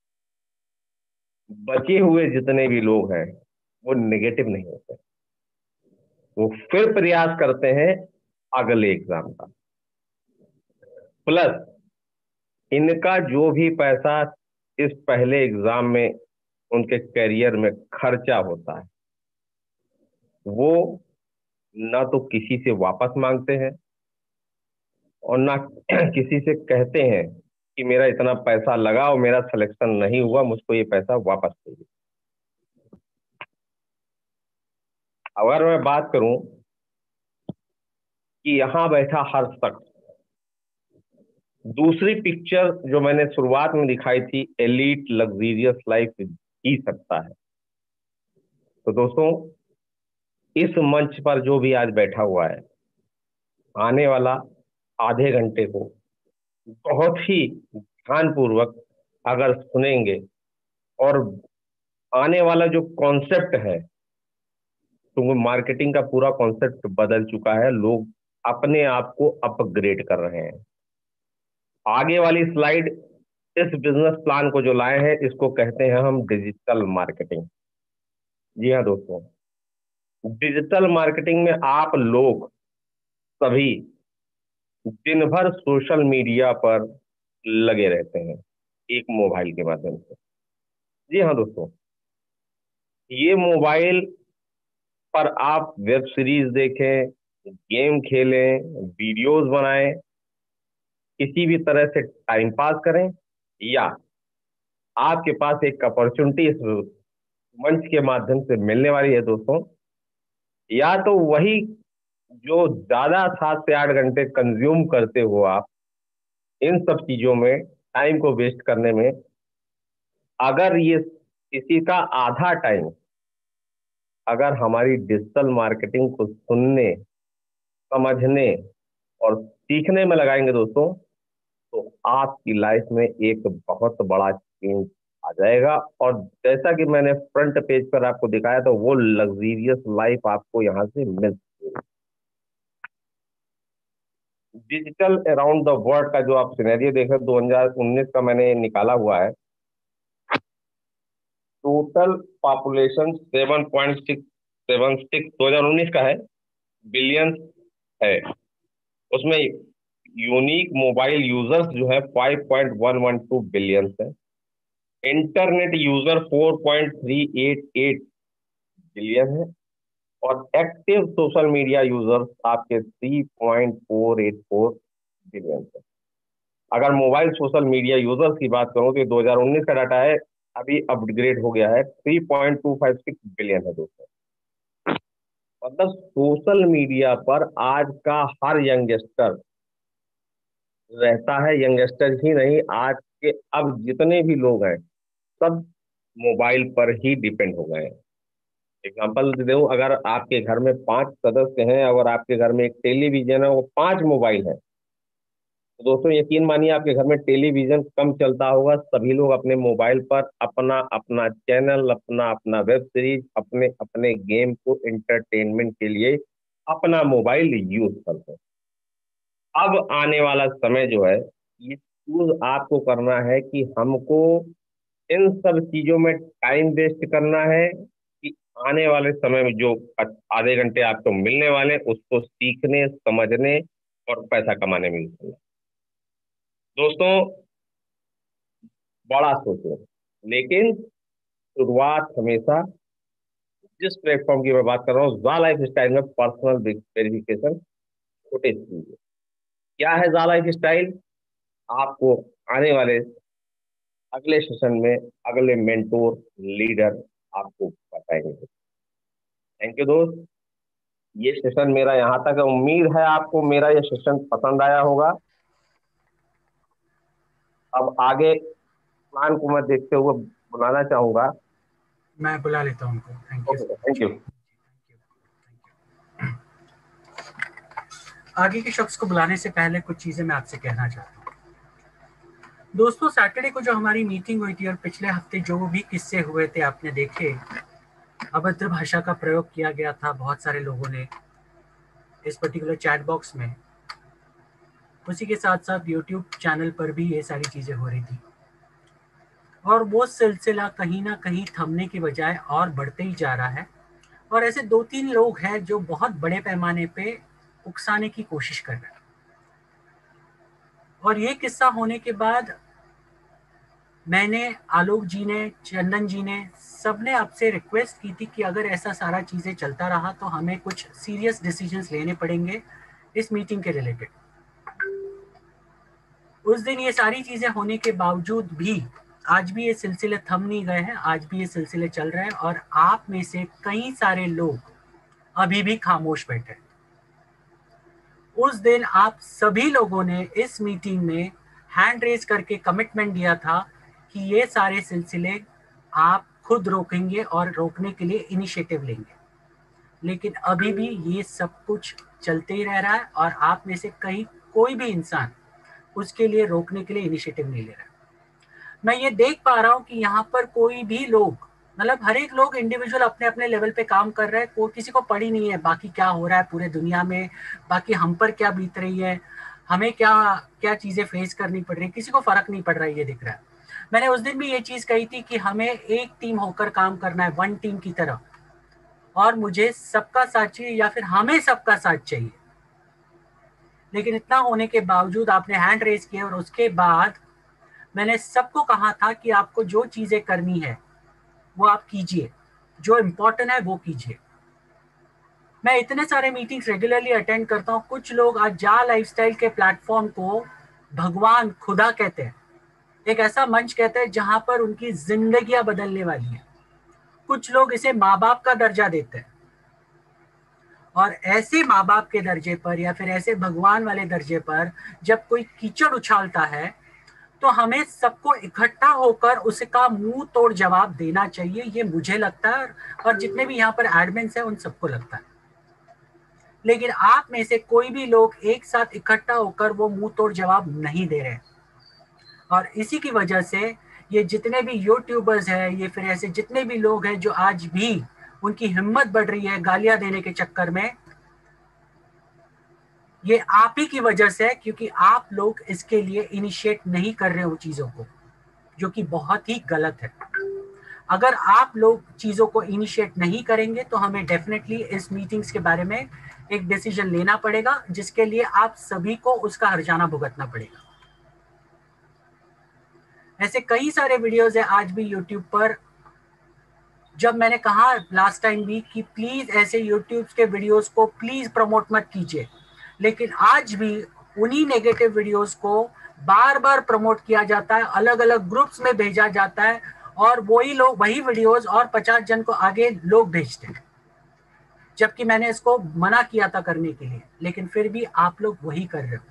बचे हुए जितने भी लोग हैं वो नेगेटिव नहीं होते, वो फिर प्रयास करते हैं अगले एग्जाम का। प्लस इनका जो भी पैसा इस पहले एग्जाम में उनके करियर में खर्चा होता है, वो ना तो किसी से वापस मांगते हैं और ना किसी से कहते हैं कि मेरा इतना पैसा लगा और मेरा सिलेक्शन नहीं हुआ, मुझको ये पैसा वापस चाहिए। अगर मैं बात करूं कि यहां बैठा हर शख्स, दूसरी पिक्चर जो मैंने शुरुआत में दिखाई थी, एलीट लग्जरियस लाइफ जी सकता है, तो दोस्तों इस मंच पर जो भी आज बैठा हुआ है, आने वाला आधे घंटे को बहुत ही ध्यानपूर्वक अगर सुनेंगे, और आने वाला जो कॉन्सेप्ट है, क्योंकि मार्केटिंग का पूरा कॉन्सेप्ट बदल चुका है, लोग अपने आप को अपग्रेड कर रहे हैं। आगे वाली स्लाइड इस बिजनेस प्लान को जो लाए हैं, इसको कहते हैं हम डिजिटल मार्केटिंग। जी हाँ दोस्तों, डिजिटल मार्केटिंग में आप लोग सभी दिन भर सोशल मीडिया पर लगे रहते हैं एक मोबाइल के माध्यम से। जी हाँ दोस्तों, ये मोबाइल पर आप वेब सीरीज देखें, गेम खेलें, वीडियोस बनाएं, किसी भी तरह से टाइम पास करें, या आपके पास एक अपॉर्चुनिटी इस मंच के माध्यम से मिलने वाली है दोस्तों। या तो वही जो ज्यादा 7 से 8 घंटे कंज्यूम करते हो आप इन सब चीजों में, टाइम को वेस्ट करने में, अगर ये इसी का आधा टाइम अगर हमारी डिजिटल मार्केटिंग को सुनने, समझने और सीखने में लगाएंगे दोस्तों, तो आपकी लाइफ में एक बहुत बड़ा चेंज आ जाएगा। और जैसा कि मैंने फ्रंट पेज पर आपको दिखाया था, वो लग्जीरियस लाइफ आपको यहाँ से मिल सकती है। डिजिटल अराउंड द वर्ल्ड का जो आप सिनेरियो देख रहे हैं 2019 का मैंने निकाला हुआ है। टोटल पॉपुलेशन 7.676 2019 का है, बिलियन है। उसमें यूनिक मोबाइल यूजर्स जो है 5.112 बिलियन है। इंटरनेट यूजर 4.388 बिलियन है। और एक्टिव सोशल मीडिया यूजर्स आपके 3.484 बिलियन है। अगर मोबाइल सोशल मीडिया यूजर्स की बात करूं तो 2019 का डाटा है, अभी अपग्रेड हो गया है, 3.256 बिलियन है दोस्तों। मतलब सोशल मीडिया पर आज का हर यंगस्टर रहता है। यंगस्टर ही नहीं, आज के अब जितने भी लोग हैं सब मोबाइल पर ही डिपेंड हो गए हैं। एग्जाम्पल दूं, अगर आपके घर में 5 सदस्य हैं और आपके घर में एक टेलीविजन है, वो 5 मोबाइल है, तो दोस्तों यकीन मानिए आपके घर में टेलीविजन कम चलता होगा। सभी लोग अपने मोबाइल पर अपना अपना चैनल, अपना अपना वेब सीरीज, अपने अपने गेम को एंटरटेनमेंट के लिए अपना मोबाइल यूज करते हैं। अब आने वाला समय जो है, ये चूज आपको करना है कि हमको इन सब चीजों में टाइम वेस्ट करना है कि आने वाले समय में जो आधे घंटे आपको मिलने वाले हैं, उसको सीखने, समझने और पैसा कमाने में यूज करना। दोस्तों बड़ा सोचो, लेकिन शुरुआत हमेशा, जिस प्लेटफॉर्म की मैं बात कर रहा हूँ, जा लाइफ स्टाइल में पर्सनल वेरिफिकेशन छोटे चीज है। क्या है जा लाइफ स्टाइल? आपको आने वाले अगले सेशन में अगले मेंटोर लीडर आपको बताएंगे। थैंक यू दोस्त, ये सेशन मेरा यहाँ तक है। उम्मीद है आपको मेरा ये सेशन पसंद आया होगा। अब आगे प्लान को मैं देखते हुए बुलाना चाहूंगा। मैं बुला लेता हूँ उनको। Thank you. Thank you. आगे के शख्स को बुलाने से पहले कुछ चीजें मैं आपसे कहना चाहता हूँ। दोस्तों, सैटरडे को जो हमारी मीटिंग हुई थी और पिछले हफ्ते जो भी किस्से हुए थे आपने देखे, अभद्र भाषा का प्रयोग किया गया था बहुत सारे लोगों ने इस पर्टिकुलर चैट बॉक्स में। उसी के साथ साथ यूट्यूब चैनल पर भी ये सारी चीजें हो रही थी और वो सिलसिला कहीं ना कहीं थमने की बजाय और बढ़ते ही जा रहा है। और ऐसे 2-3 लोग हैं जो बहुत बड़े पैमाने पे उकसाने की कोशिश कर रहे हैं। और ये किस्सा होने के बाद मैंने, आलोक जी ने, चंदन जी ने, सबने आपसे रिक्वेस्ट की थी कि अगर ऐसा सारा चीजें चलता रहा तो हमें कुछ सीरियस डिसीजंस लेने पड़ेंगे इस मीटिंग के रिलेटेड। उस दिन ये सारी चीजें होने के बावजूद भी आज भी ये सिलसिले थम नहीं गए हैं, आज भी ये सिलसिले चल रहे हैं और आप में से कई सारे लोग अभी भी खामोश बैठे। उस दिन आप सभी लोगों ने इस मीटिंग में हैंड रेज करके कमिटमेंट दिया था कि ये सारे सिलसिले आप खुद रोकेंगे और रोकने के लिए इनिशिएटिव लेंगे, लेकिन अभी भी ये सब कुछ चलते ही रह रहा है और आप में से कहीं कोई भी इंसान उसके लिए रोकने के लिए इनिशिएटिव नहीं ले रहा है। मैं ये देख पा रहा हूँ कि यहाँ पर कोई भी लोग, मतलब हर एक लोग इंडिविजुअल अपने अपने लेवल पे काम कर रहे हैं। कोई किसी को पड़ी नहीं है बाकी क्या हो रहा है पूरे दुनिया में, बाकी हम पर क्या बीत रही है, हमें क्या क्या चीजें फेस करनी पड़ रही है, किसी को फर्क नहीं पड़ रहा है। ये दिख रहा है। मैंने उस दिन भी ये चीज कही थी कि हमें एक टीम होकर काम करना है, वन टीम की तरह, और मुझे सबका साथ चाहिए या फिर हमें सबका साथ चाहिए। लेकिन इतना होने के बावजूद आपने हैंड रेज किया और उसके बाद मैंने सबको कहा था कि आपको जो चीजें करनी है वो आप कीजिए, जो इम्पोर्टेंट है वो कीजिए। मैं इतने सारे मीटिंग्स रेगुलरली अटेंड करता हूँ। कुछ लोग आज जा लाइफस्टाइल के प्लेटफॉर्म को भगवान, खुदा कहते हैं, एक ऐसा मंच कहते हैं जहां पर उनकी जिंदगियां बदलने वाली है। कुछ लोग इसे माँ बाप का दर्जा देते हैं, और ऐसे माँ बाप के दर्जे पर या फिर ऐसे भगवान वाले दर्जे पर जब कोई कीचड़ उछालता है तो हमें सबको इकट्ठा होकर उसका मुंह तोड़ जवाब देना चाहिए, ये मुझे लगता है और जितने भी यहाँ पर एडमिन्स हैं उन सबको लगता है। लेकिन आप में से कोई भी लोग एक साथ इकट्ठा होकर वो मुंह तोड़ जवाब नहीं दे रहे, और इसी की वजह से ये जितने भी यूट्यूबर्स हैं, ये फिर ऐसे जितने भी लोग हैं जो आज भी उनकी हिम्मत बढ़ रही है गालियां देने के चक्कर में, ये आप ही की वजह से है, क्योंकि आप लोग इसके लिए इनिशिएट नहीं कर रहे हो चीजों को, जो कि बहुत ही गलत है। अगर आप लोग चीजों को इनिशिएट नहीं करेंगे तो हमें डेफिनेटली इस मीटिंग्स के बारे में एक डिसीजन लेना पड़ेगा, जिसके लिए आप सभी को उसका हर्जाना भुगतना पड़ेगा। ऐसे कई सारे वीडियोस है आज भी यूट्यूब पर, जब मैंने कहा लास्ट टाइम भी कि प्लीज ऐसे यूट्यूब के वीडियोस को प्लीज प्रमोट मत कीजिए, लेकिन आज भी उन्हीं नेगेटिव वीडियोस को बार बार प्रमोट किया जाता है, अलग अलग ग्रुप्स में भेजा जाता है, और वही लोग वही वीडियोस और 50 जन को आगे लोग भेजते हैं, जबकि मैंने इसको मना किया था करने के लिए, लेकिन फिर भी आप लोग वही कर रहे हो।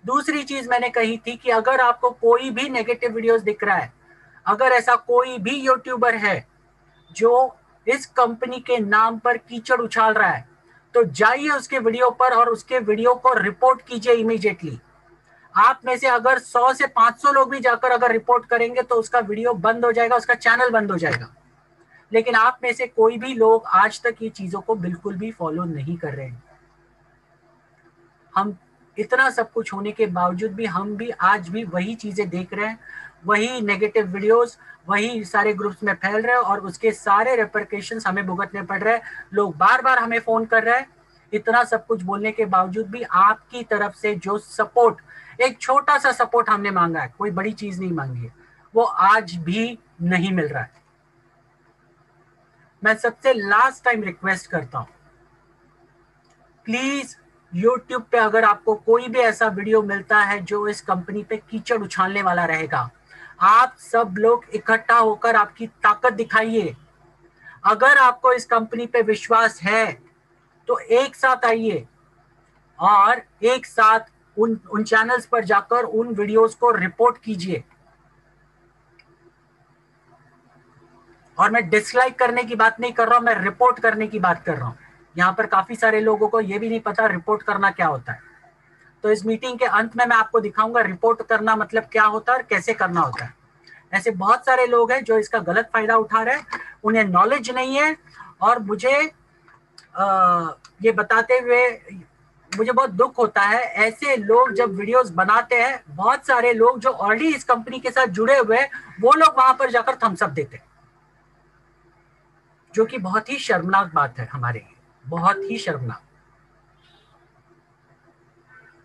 दूसरी चीज मैंने कही थी कि अगर आपको कोई भी नेगेटिव वीडियोस दिख रहा है, अगर ऐसा कोई भी यूट्यूबर है जो इस कंपनी के नाम पर कीचड़ उछाल रहा है, तो जाइए उसके वीडियो पर और उसके वीडियो को रिपोर्ट कीजिए इमीडिएटली। आप में से अगर 100 से 500 लोग भी जाकर अगर रिपोर्ट करेंगे तो उसका वीडियो बंद हो जाएगा, उसका चैनल बंद हो जाएगा। लेकिन आप में से कोई भी लोग आज तक ये चीजों को बिल्कुल भी फॉलो नहीं कर रहे हैं। हम इतना सब कुछ होने के बावजूद भी हम भी आज भी वही चीजें देख रहे हैं, वही नेगेटिव वीडियोस वही सारे ग्रुप्स में फैल रहे हैं, और उसके सारे रेपरकेशंस हमें भुगतने पड़ रहे हैं। लोग बार बार हमें फोन कर रहे हैं, इतना सब कुछ बोलने के बावजूद भी आपकी तरफ से जो सपोर्ट, एक छोटा सा सपोर्ट हमने मांगा है, कोई बड़ी चीज नहीं मांगी है, वो आज भी नहीं मिल रहा है। मैं सबसे लास्ट टाइम रिक्वेस्ट करता हूं, प्लीज YouTube पे अगर आपको कोई भी ऐसा वीडियो मिलता है जो इस कंपनी पे कीचड़ उछालने वाला रहेगा, आप सब लोग इकट्ठा होकर आपकी ताकत दिखाइए। अगर आपको इस कंपनी पे विश्वास है तो एक साथ आइए और एक साथ उन चैनल्स पर जाकर उन वीडियोस को रिपोर्ट कीजिए। और मैं डिसलाइक करने की बात नहीं कर रहा हूं, मैं रिपोर्ट करने की बात कर रहा हूं। यहाँ पर काफी सारे लोगों को यह भी नहीं पता रिपोर्ट करना क्या होता है, तो इस मीटिंग के अंत में मैं आपको दिखाऊंगा रिपोर्ट करना मतलब क्या होता है और कैसे करना होता है। ऐसे बहुत सारे लोग हैं जो इसका गलत फायदा उठा रहे हैं, उन्हें नॉलेज नहीं है, और मुझे ये बताते हुए मुझे बहुत दुख होता है। ऐसे लोग जब वीडियोस बनाते हैं, बहुत सारे लोग जो ऑलरेडी इस कंपनी के साथ जुड़े हुए हैं, वो लोग वहां पर जाकर थम्स अप देते हैं, जो कि बहुत ही शर्मनाक बात है हमारे लिए, बहुत ही शर्मनाक।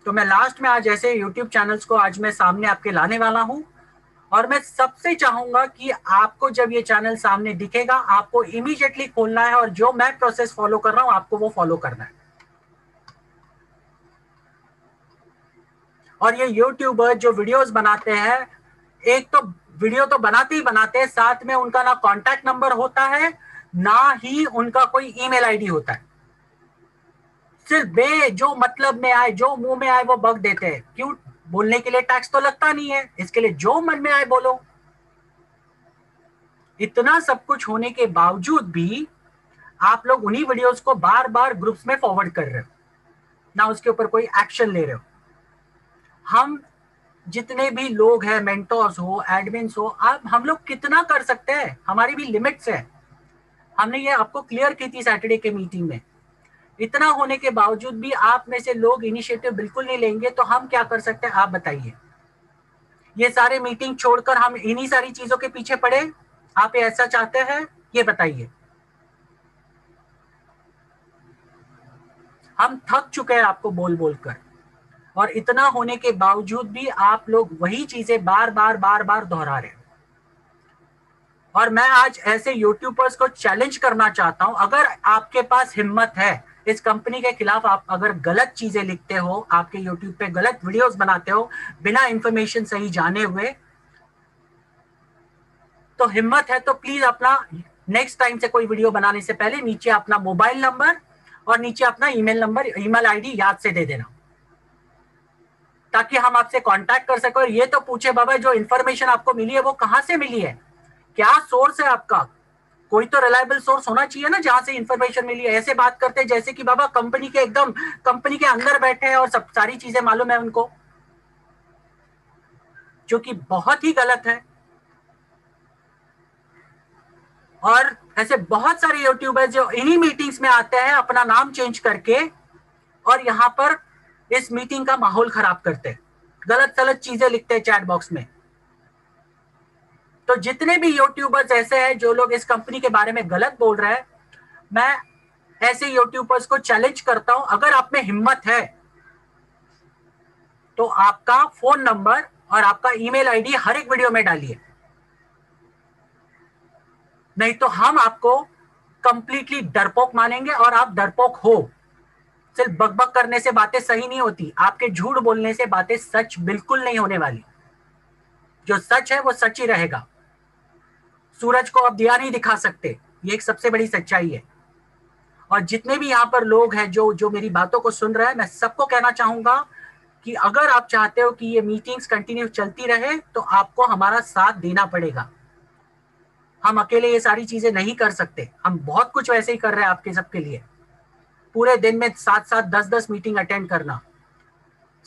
तो मैं लास्ट में आज ऐसे YouTube चैनल्स को आज मैं सामने आपके लाने वाला हूं, और मैं सबसे चाहूंगा कि आपको जब ये चैनल सामने दिखेगा आपको इमीडिएटली खोलना है, और जो मैं प्रोसेस फॉलो कर रहा हूं आपको वो फॉलो करना है। और ये यूट्यूबर जो वीडियोस बनाते हैं, एक तो वीडियो तो बनाते ही बनाते हैं, साथ में उनका ना कॉन्टैक्ट नंबर होता है, ना ही उनका कोई ईमेल आईडी होता है। सिर्फ जो मतलब में आए, जो मुंह में आए वो बक देते हैं। क्यों? बोलने के लिए टैक्स तो लगता नहीं है, इसके लिए जो मन में आए बोलो। इतना सब कुछ होने के बावजूद भी आप लोग उन्हीं वीडियोस को बार बार ग्रुप्स में फॉरवर्ड कर रहे हो, ना उसके ऊपर कोई एक्शन ले रहे हो। हम जितने भी लोग हैं, मेंटोर्स हो, एडमिन्स हो, आप हम लोग कितना कर सकते हैं, हमारी भी लिमिट्स है। हमने ये आपको क्लियर की थी सैटरडे के मीटिंग में। इतना होने के बावजूद भी आप में से लोग इनिशिएटिव बिल्कुल नहीं लेंगे, तो हम क्या कर सकते हैं आप बताइए। ये सारे मीटिंग छोड़कर हम इन्हीं सारी चीजों के पीछे पड़े? आप ये ऐसा चाहते हैं? ये बताइए। हम थक चुके हैं आपको बोल बोलकर, और इतना होने के बावजूद भी आप लोग वही चीजें बार बार दोहरा रहे हैं। और मैं आज ऐसे यूट्यूबर्स को चैलेंज करना चाहता हूं, अगर आपके पास हिम्मत है, इस कंपनी के खिलाफ आप अगर गलत चीजें लिखते हो, आपके यूट्यूब पे गलत वीडियोस बनाते हो बिना इंफॉर्मेशन सही जाने हुए, तो हिम्मत है तो प्लीज अपना नेक्स्ट टाइम से कोई वीडियो बनाने से पहले नीचे अपना मोबाइल नंबर और नीचे अपना ईमेल नंबर, ईमेल आईडी याद से दे देना, ताकि हम आपसे कांटेक्ट कर सके। और ये तो पूछे बाबा जो इन्फॉर्मेशन आपको मिली है वो कहाँ से मिली है, क्या सोर्स है आपका, कोई तो रिलायबल सोर्स होना चाहिए ना जहां से इन्फॉर्मेशन मिली है। ऐसे बात करते हैं जैसे कि बाबा कंपनी के एकदम कंपनी के अंदर बैठे हैं और सब सारी चीजें मालूम है उनको, जो कि बहुत ही गलत है। और ऐसे बहुत सारे यूट्यूबर्स जो इन्हीं मीटिंग्स में आते हैं अपना नाम चेंज करके और यहाँ पर इस मीटिंग का माहौल खराब करते हैं, गलत गलत चीजें लिखते हैं चैट बॉक्स में। तो जितने भी यूट्यूबर्स ऐसे हैं जो लोग इस कंपनी के बारे में गलत बोल रहे हैं, मैं ऐसे यूट्यूबर्स को चैलेंज करता हूं, अगर आप में हिम्मत है तो आपका फोन नंबर और आपका ईमेल आईडी हर एक वीडियो में डालिए, नहीं तो हम आपको कंप्लीटली डरपोक मानेंगे। और आप डरपोक हो, सिर्फ बकबक करने से बातें सही नहीं होती, आपके झूठ बोलने से बातें सच बिल्कुल नहीं होने वाली। जो सच है वो सच ही रहेगा। सूरज को आप दिया नहीं दिखा सकते, ये एक सबसे बड़ी सच्चाई है। और जितने भी यहाँ पर लोग हैं जो जो मेरी बातों को सुन रहे हैं, मैं सबको कहना चाहूंगा कि अगर आप चाहते हो कि ये मीटिंग्स कंटिन्यू चलती रहे तो आपको हमारा साथ देना पड़ेगा। हम अकेले ये सारी चीजें नहीं कर सकते, हम बहुत कुछ वैसे ही कर रहे हैं आपके सबके लिए। पूरे दिन में 7-7, 10-10 मीटिंग अटेंड करना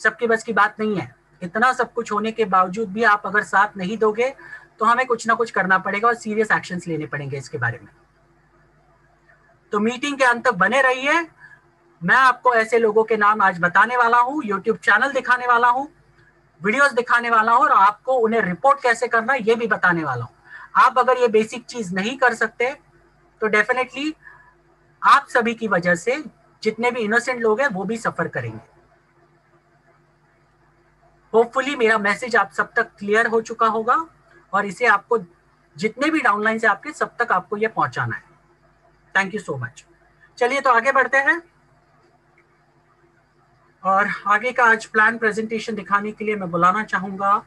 सबके बस की बात नहीं है। इतना सब कुछ होने के बावजूद भी आप अगर साथ नहीं दोगे तो हमें कुछ ना कुछ करना पड़ेगा और सीरियस एक्शंस लेने पड़ेंगे इसके बारे में। तो मीटिंग के अंत तक बने रहिए। मैं आपको ऐसे लोगों के नाम आज बताने वाला हूँ, यूट्यूब चैनल दिखाने वाला हूँ, वीडियोस दिखाने वाला हूँ और आपको उन्हें रिपोर्ट कैसे करना है ये भी बताने वाला हूँ। आप अगर ये बेसिक चीज नहीं कर सकते तो डेफिनेटली आप सभी की वजह से जितने भी इनोसेंट लोग हैं वो भी सफर करेंगे। होपफुली मेरा मैसेज आप सब तक क्लियर हो चुका होगा और इसे आपको जितने भी डाउनलाइन से आपके सब तक आपको ये पहुंचाना है। Thank you so much. चलिए तो आगे बढ़ते हैं और आगे का आज प्लान प्रेजेंटेशन दिखाने के लिए मैं बुलाना चाहूंगा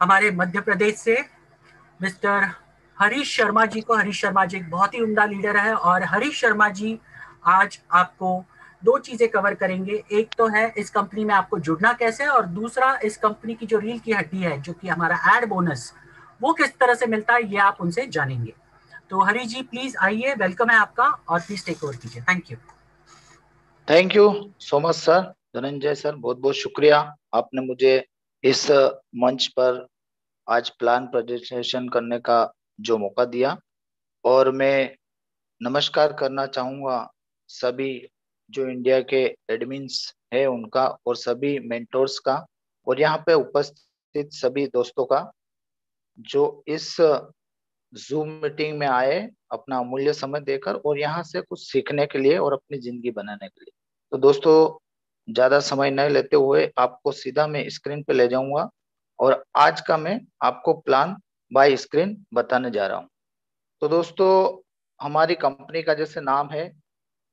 हमारे मध्य प्रदेश से मिस्टर हरीश शर्मा जी को। हरीश शर्मा जी एक बहुत ही उम्दा लीडर है और हरीश शर्मा जी आज आपको दो चीजें कवर करेंगे। एक तो है इस कंपनी में आपको जुड़ना कैसे है और दूसरा इस कंपनी की जो रील की हड्डी है जो कि हमारा एड बोनस वो किस तरह से मिलता है ये आप उनसे जानेंगे। तो हरीश जी प्लीज आइए, वेलकम है आपका और प्लीज टेक ओवर कीजिए। Thank you so much sir, Dhananjay sir, बहुत बहुत शुक्रिया आपने मुझे इस मंच पर आज प्लान प्रेजेंटेशन करने का जो मौका दिया। और मैं नमस्कार करना चाहूँगा सभी जो इंडिया के एडमिन्स है उनका और सभी मेंटोर्स का और यहाँ पे उपस्थित सभी दोस्तों का जो इस जूम मीटिंग में आए अपना अमूल्य समय देकर और यहाँ से कुछ सीखने के लिए और अपनी जिंदगी बनाने के लिए। तो दोस्तों ज्यादा समय नहीं लेते हुए आपको सीधा मैं स्क्रीन पे ले जाऊंगा और आज का मैं आपको प्लान बाय स्क्रीन बताने जा रहा हूँ। तो दोस्तों हमारी कंपनी का जैसे नाम है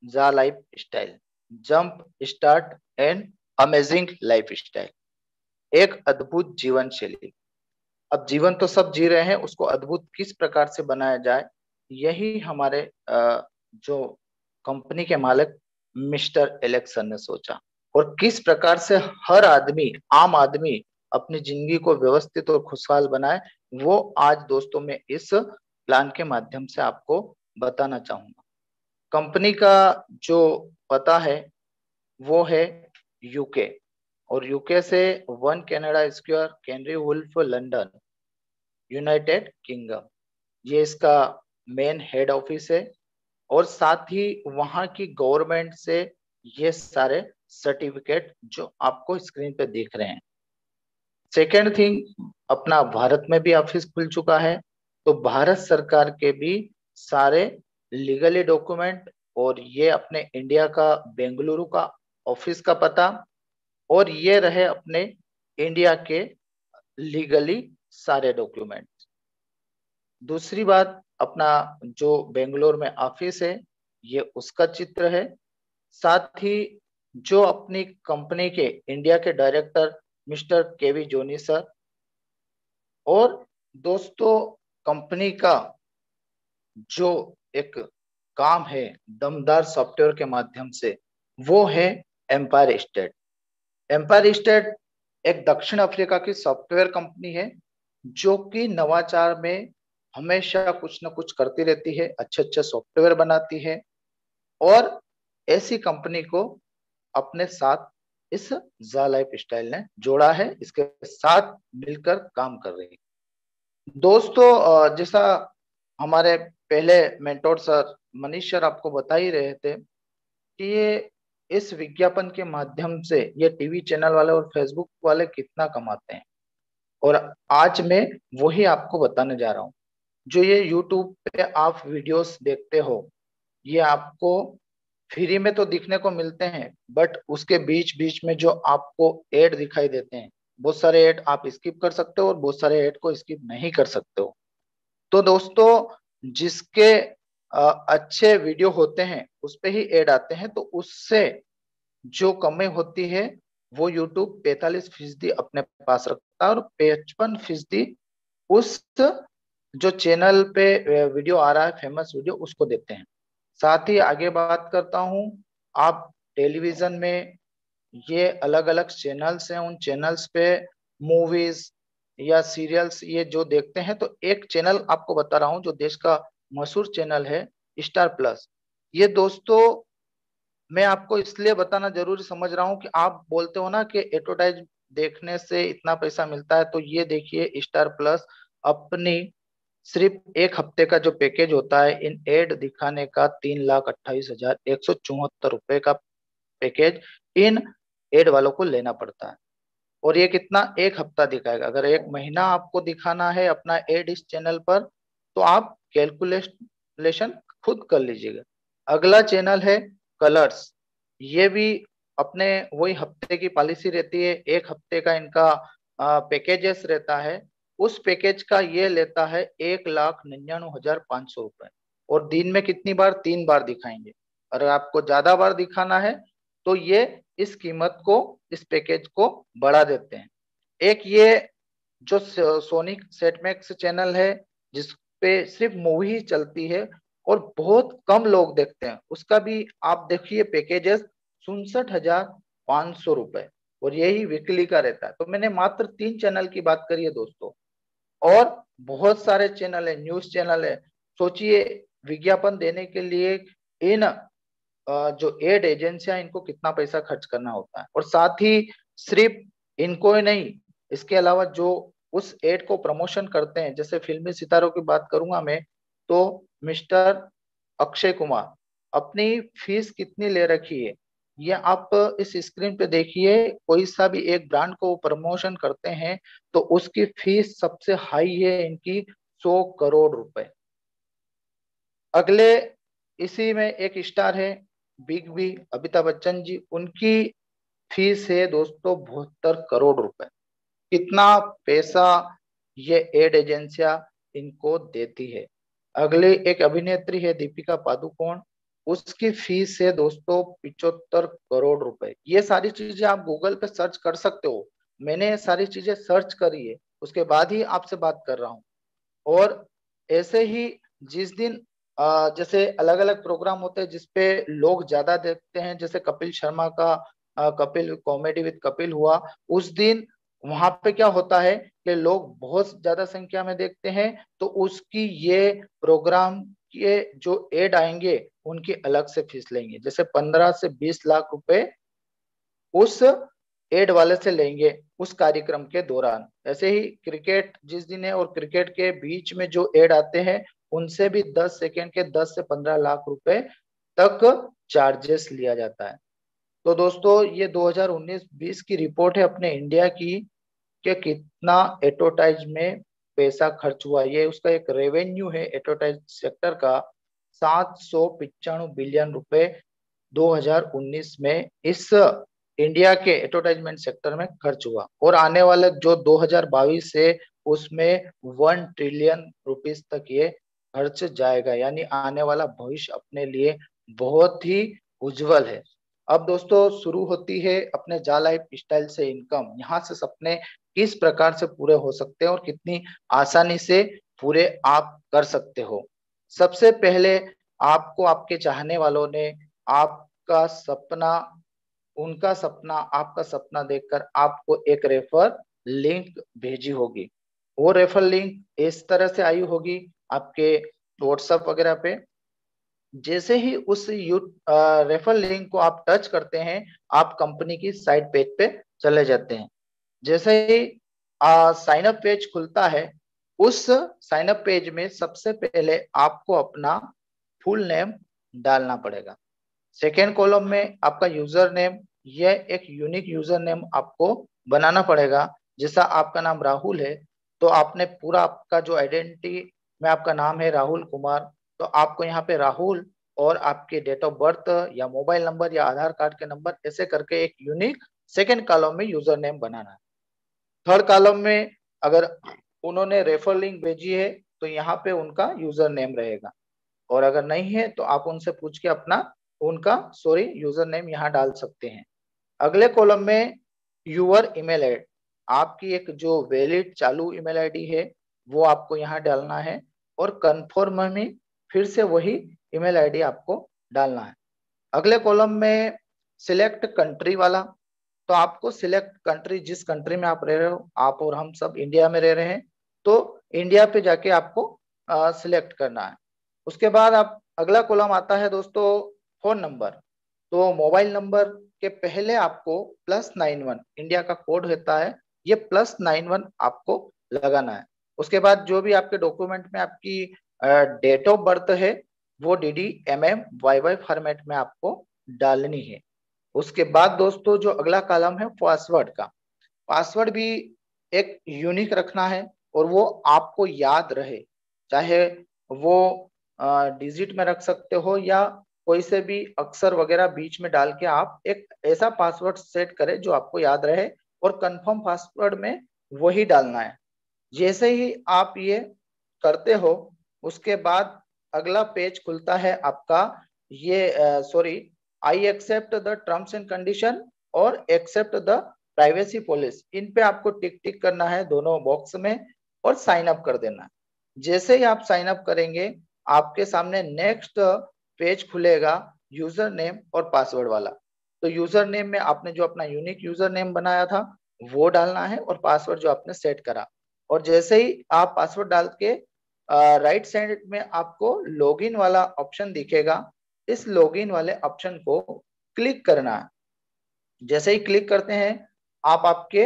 जा life style, jump start and amazing life style, एक अद्भुत जीवन शैली। अब जीवन तो सब जी रहे हैं, उसको अद्भुत किस प्रकार से बनाया जाए यही हमारे जो कंपनी के मालिक मिस्टर एलेक्स सर ने सोचा और किस प्रकार से हर आदमी आम आदमी अपनी जिंदगी को व्यवस्थित और खुशहाल बनाए वो आज दोस्तों मैं इस प्लान के माध्यम से आपको बताना चाहूंगा। कंपनी का जो पता है वो है यूके और यूके से 1 Canada Square Canary Wharf London United Kingdom, ये इसका मेन हेड ऑफिस है और साथ ही वहां की गवर्नमेंट से ये सारे सर्टिफिकेट जो आपको स्क्रीन पे दिख रहे हैं। सेकेंड थिंग, अपना भारत में भी ऑफिस खुल चुका है तो भारत सरकार के भी सारे लीगली डॉक्यूमेंट और ये अपने इंडिया का बेंगलुरु का ऑफिस का पता और ये रहे अपने इंडिया के लीगली सारे डॉक्यूमेंट। दूसरी बात, अपना जो बेंगलोर में ऑफिस है ये उसका चित्र है। साथ ही जो अपनी कंपनी के इंडिया के डायरेक्टर मिस्टर केवी जोनी सर और दोस्तों कंपनी का जो एक काम है दमदार सॉफ्टवेयर के माध्यम से, वो है एम्पायर स्टेट। एम्पायर स्टेट एक दक्षिण अफ्रीका की सॉफ्टवेयर कंपनी है जो कि नवाचार में हमेशा कुछ न कुछ करती रहती है, अच्छे अच्छे सॉफ्टवेयर बनाती है और ऐसी कंपनी को अपने साथ इस जा लाइफ स्टाइल ने जोड़ा है, इसके साथ मिलकर काम कर रही है। दोस्तों जैसा हमारे पहले मेंटोर सर मनीष सर आपको बता ही रहे थे कि ये इस विज्ञापन के माध्यम से ये टीवी चैनल वाले और फेसबुक वाले कितना कमाते हैं, और आज मैं वही आपको बताने जा रहा हूँ। जो ये यूट्यूब पे आप वीडियोस देखते हो, ये आपको फ्री में तो दिखने को मिलते हैं, बट उसके बीच बीच में जो आपको एड दिखाई देते हैं, बहुत सारे एड आप स्किप कर सकते हो और बहुत सारे एड को स्किप नहीं कर सकते हो। तो दोस्तों जिसके अच्छे वीडियो होते हैं उस पे ही एड आते हैं, तो उससे जो कमाई होती है वो यूट्यूब 45% अपने पास रखता है और 55% उस जो चैनल पे वीडियो आ रहा है फेमस वीडियो उसको देते हैं। साथ ही आगे बात करता हूँ, आप टेलीविजन में ये अलग अलग चैनल्स हैं, उन चैनल्स पे मूवीज या सीरियल्स ये जो देखते हैं, तो एक चैनल आपको बता रहा हूँ जो देश का मशहूर चैनल है स्टार प्लस। ये दोस्तों मैं आपको इसलिए बताना जरूरी समझ रहा हूँ कि आप बोलते हो ना कि एडवर्टाइज देखने से इतना पैसा मिलता है, तो ये देखिए स्टार प्लस अपनी सिर्फ एक हफ्ते का जो पैकेज होता है इन एड दिखाने का 3,28,174 रुपए का पैकेज इन एड वालों को लेना पड़ता है। और ये कितना, एक हफ्ता दिखाएगा। अगर एक महीना आपको दिखाना है अपना एड इस चैनल पर, तो आप कैलकुलेशन खुद कर लीजिएगा। अगला चैनल है कलर्स। ये भी अपने वही हफ्ते की पॉलिसी रहती है, एक हफ्ते का इनका पैकेजेस रहता है। उस पैकेज का ये लेता है 1,99,500 रुपए, और दिन में कितनी बार, 3 बार दिखाएंगे। अगर आपको ज्यादा बार दिखाना है तो ये इस कीमत को, इस पैकेज को बढ़ा देते हैं। एक ये जो सोनी सेटमैक्स चैनल है जिसपे सिर्फ मूवी ही चलती है और बहुत कम लोग देखते हैं, उसका भी आप देखिए पैकेजेस 67,500 रुपए, और यही वीकली का रहता है। तो मैंने मात्र 3 चैनल की बात करी है दोस्तों, और बहुत सारे चैनल है, न्यूज चैनल है। सोचिए विज्ञापन देने के लिए इन जो एड एजेंसियां, इनको कितना पैसा खर्च करना होता है। और साथ ही सिर्फ इनको ही नहीं, इसके अलावा जो उस एड को प्रमोशन करते हैं, जैसे फिल्मी सितारों की बात करूंगा मैं, तो मिस्टर अक्षय कुमार अपनी फीस कितनी ले रखी है, ये आप इस स्क्रीन पे देखिए। कोई सा भी एक ब्रांड को प्रमोशन करते हैं तो उसकी फीस सबसे हाई है इनकी 100 करोड़ रुपए। अगले इसी में एक स्टार है बिग बी, अमिताभ बच्चन जी, उनकी फीस है दोस्तों 72 करोड़ रुपए। कितना पैसा ये एड एजेंसियां इनको देती है। अगले एक अभिनेत्री है दीपिका पादुकोण, उसकी फीस है दोस्तों 75 करोड़ रुपए। ये सारी चीजें आप गूगल पे सर्च कर सकते हो, मैंने ये सारी चीजें सर्च करी है, उसके बाद ही आपसे बात कर रहा हूँ। और ऐसे ही जिस दिन जैसे अलग अलग प्रोग्राम होते हैं जिसपे लोग ज्यादा देखते हैं, जैसे कपिल शर्मा का कपिल कॉमेडी विद कपिल हुआ, उस दिन वहां पे क्या होता है कि लोग बहुत ज्यादा संख्या में देखते हैं, तो उसकी ये प्रोग्राम के जो एड आएंगे उनकी अलग से फीस लेंगे। जैसे 15 से 20 लाख रुपए उस एड वाले से लेंगे उस कार्यक्रम के दौरान। ऐसे ही क्रिकेट जिस दिन है और क्रिकेट के बीच में जो एड आते हैं, उनसे भी 10 सेकेंड के 10 से 15 लाख रुपए तक चार्जेस लिया जाता है। तो दोस्तों ये 2019-20 की रिपोर्ट है अपने इंडिया की, कि कितना एडवर्टाइज में पैसा खर्च हुआ। ये उसका एक रेवेन्यू है एडवर्टाइज सेक्टर का, 795 बिलियन रुपए 2019 में इस इंडिया के एडवर्टाइजमेंट सेक्टर में खर्च हुआ। और आने वाले जो 2022 है उसमें 1 ट्रिलियन रुपीस तक ये खर्च जाएगा, यानी आने वाला भविष्य अपने लिए बहुत ही उज्जवल है। अब दोस्तों शुरू होती है अपने जा लाइफ स्टाइल से इनकम। यहाँ से अपने किस प्रकार से पूरे हो सकते हैं और कितनी आसानी से पूरे आप कर सकते हो। सबसे पहले आपको आपके चाहने वालों ने आपका सपना, उनका सपना, आपका सपना देखकर आपको एक रेफर लिंक भेजी होगी। वो रेफर लिंक इस तरह से आई होगी आपके व्हाट्सएप वगैरह पे। जैसे ही उस रेफर लिंक को आप टच करते हैं, आप कंपनी की साइट पेज पे चले जाते हैं। जैसे ही साइन अप पेज खुलता है, उस साइन अप पेज में सबसे पहले आपको अपना फुल नेम डालना पड़ेगा। सेकेंड कॉलम में आपका यूजर नेम, यह एक यूनिक यूजर नेम आपको बनाना पड़ेगा। जैसा आपका नाम राहुल है, तो आपने पूरा आपका जो आइडेंटिटी में आपका नाम है राहुल कुमार, तो आपको यहाँ पे राहुल और आपके डेट ऑफ बर्थ या मोबाइल नंबर या आधार कार्ड के नंबर ऐसे करके एक यूनिक सेकेंड कॉलम में यूजर नेम बनाना है। थर्ड कॉलम में अगर उन्होंने रेफर लिंक भेजी है तो यहाँ पे उनका यूजर नेम रहेगा, और अगर नहीं है तो आप उनसे पूछ के अपना यूजर नेम यहाँ डाल सकते हैं। अगले कॉलम में यूर ईमेल आईडी, आपकी एक जो वैलिड चालू ईमेल आईडी है वो आपको यहाँ डालना है, और कंफर्म में फिर से वही ईमेल आईडी आपको डालना है। अगले कॉलम में सिलेक्ट कंट्री वाला, तो आपको सिलेक्ट कंट्री, जिस कंट्री में आप रह रहे हो, आप और हम सब इंडिया में रह रहे हैं, तो इंडिया पे जाके आपको सिलेक्ट करना है। उसके बाद आप अगला कॉलम आता है दोस्तों फोन नंबर। तो मोबाइल नंबर के पहले आपको +91 इंडिया का कोड होता है, ये +91 आपको लगाना है। उसके बाद जो भी आपके डॉक्यूमेंट में आपकी डेट ऑफ बर्थ है वो DD MM YY फॉर्मेट में आपको डालनी है। उसके बाद दोस्तों जो अगला कॉलम है पासवर्ड का, पासवर्ड भी एक यूनिक रखना है और वो आपको याद रहे, चाहे वो डिजिट में रख सकते हो या कोई से भी अक्षर वगैरह बीच में डाल के आप एक ऐसा पासवर्ड सेट करें जो आपको याद रहे, और कंफर्म पासवर्ड में वही डालना है। जैसे ही आप ये करते हो, उसके बाद अगला पेज खुलता है आपका, ये I accept the terms and condition और एक्सेप्ट द प्राइवेसी पॉलिसी, इन पे आपको टिक टिक करना है दोनों बॉक्स में और साइन अप कर देना है। जैसे ही आप साइन अप करेंगे, आपके सामने नेक्स्ट पेज खुलेगा यूजर नेम और पासवर्ड वाला। तो यूजर नेम में आपने जो अपना यूनिक यूजर नेम बनाया था वो डालना है, और पासवर्ड जो आपने सेट करा। और जैसे ही आप पासवर्ड डाल के राइट साइड में आपको लॉगिन वाला ऑप्शन दिखेगा, इस लॉगिन वाले ऑप्शन को क्लिक करना है। जैसे ही क्लिक करते हैं, आप आपके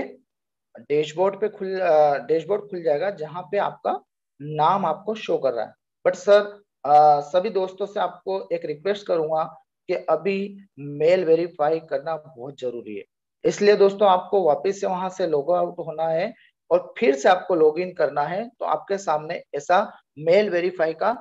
डैशबोर्ड खुल जाएगा जहां पे आपका नाम आपको शो कर रहा है। बट सर सभी दोस्तों से आपको एक रिक्वेस्ट करूंगा कि अभी मेल वेरीफाई करना बहुत जरूरी है, इसलिए दोस्तों आपको वापस से वहां से लॉग आउट होना है और फिर से आपको लॉग इन करना है। तो आपके सामने ऐसा मेल वेरीफाई का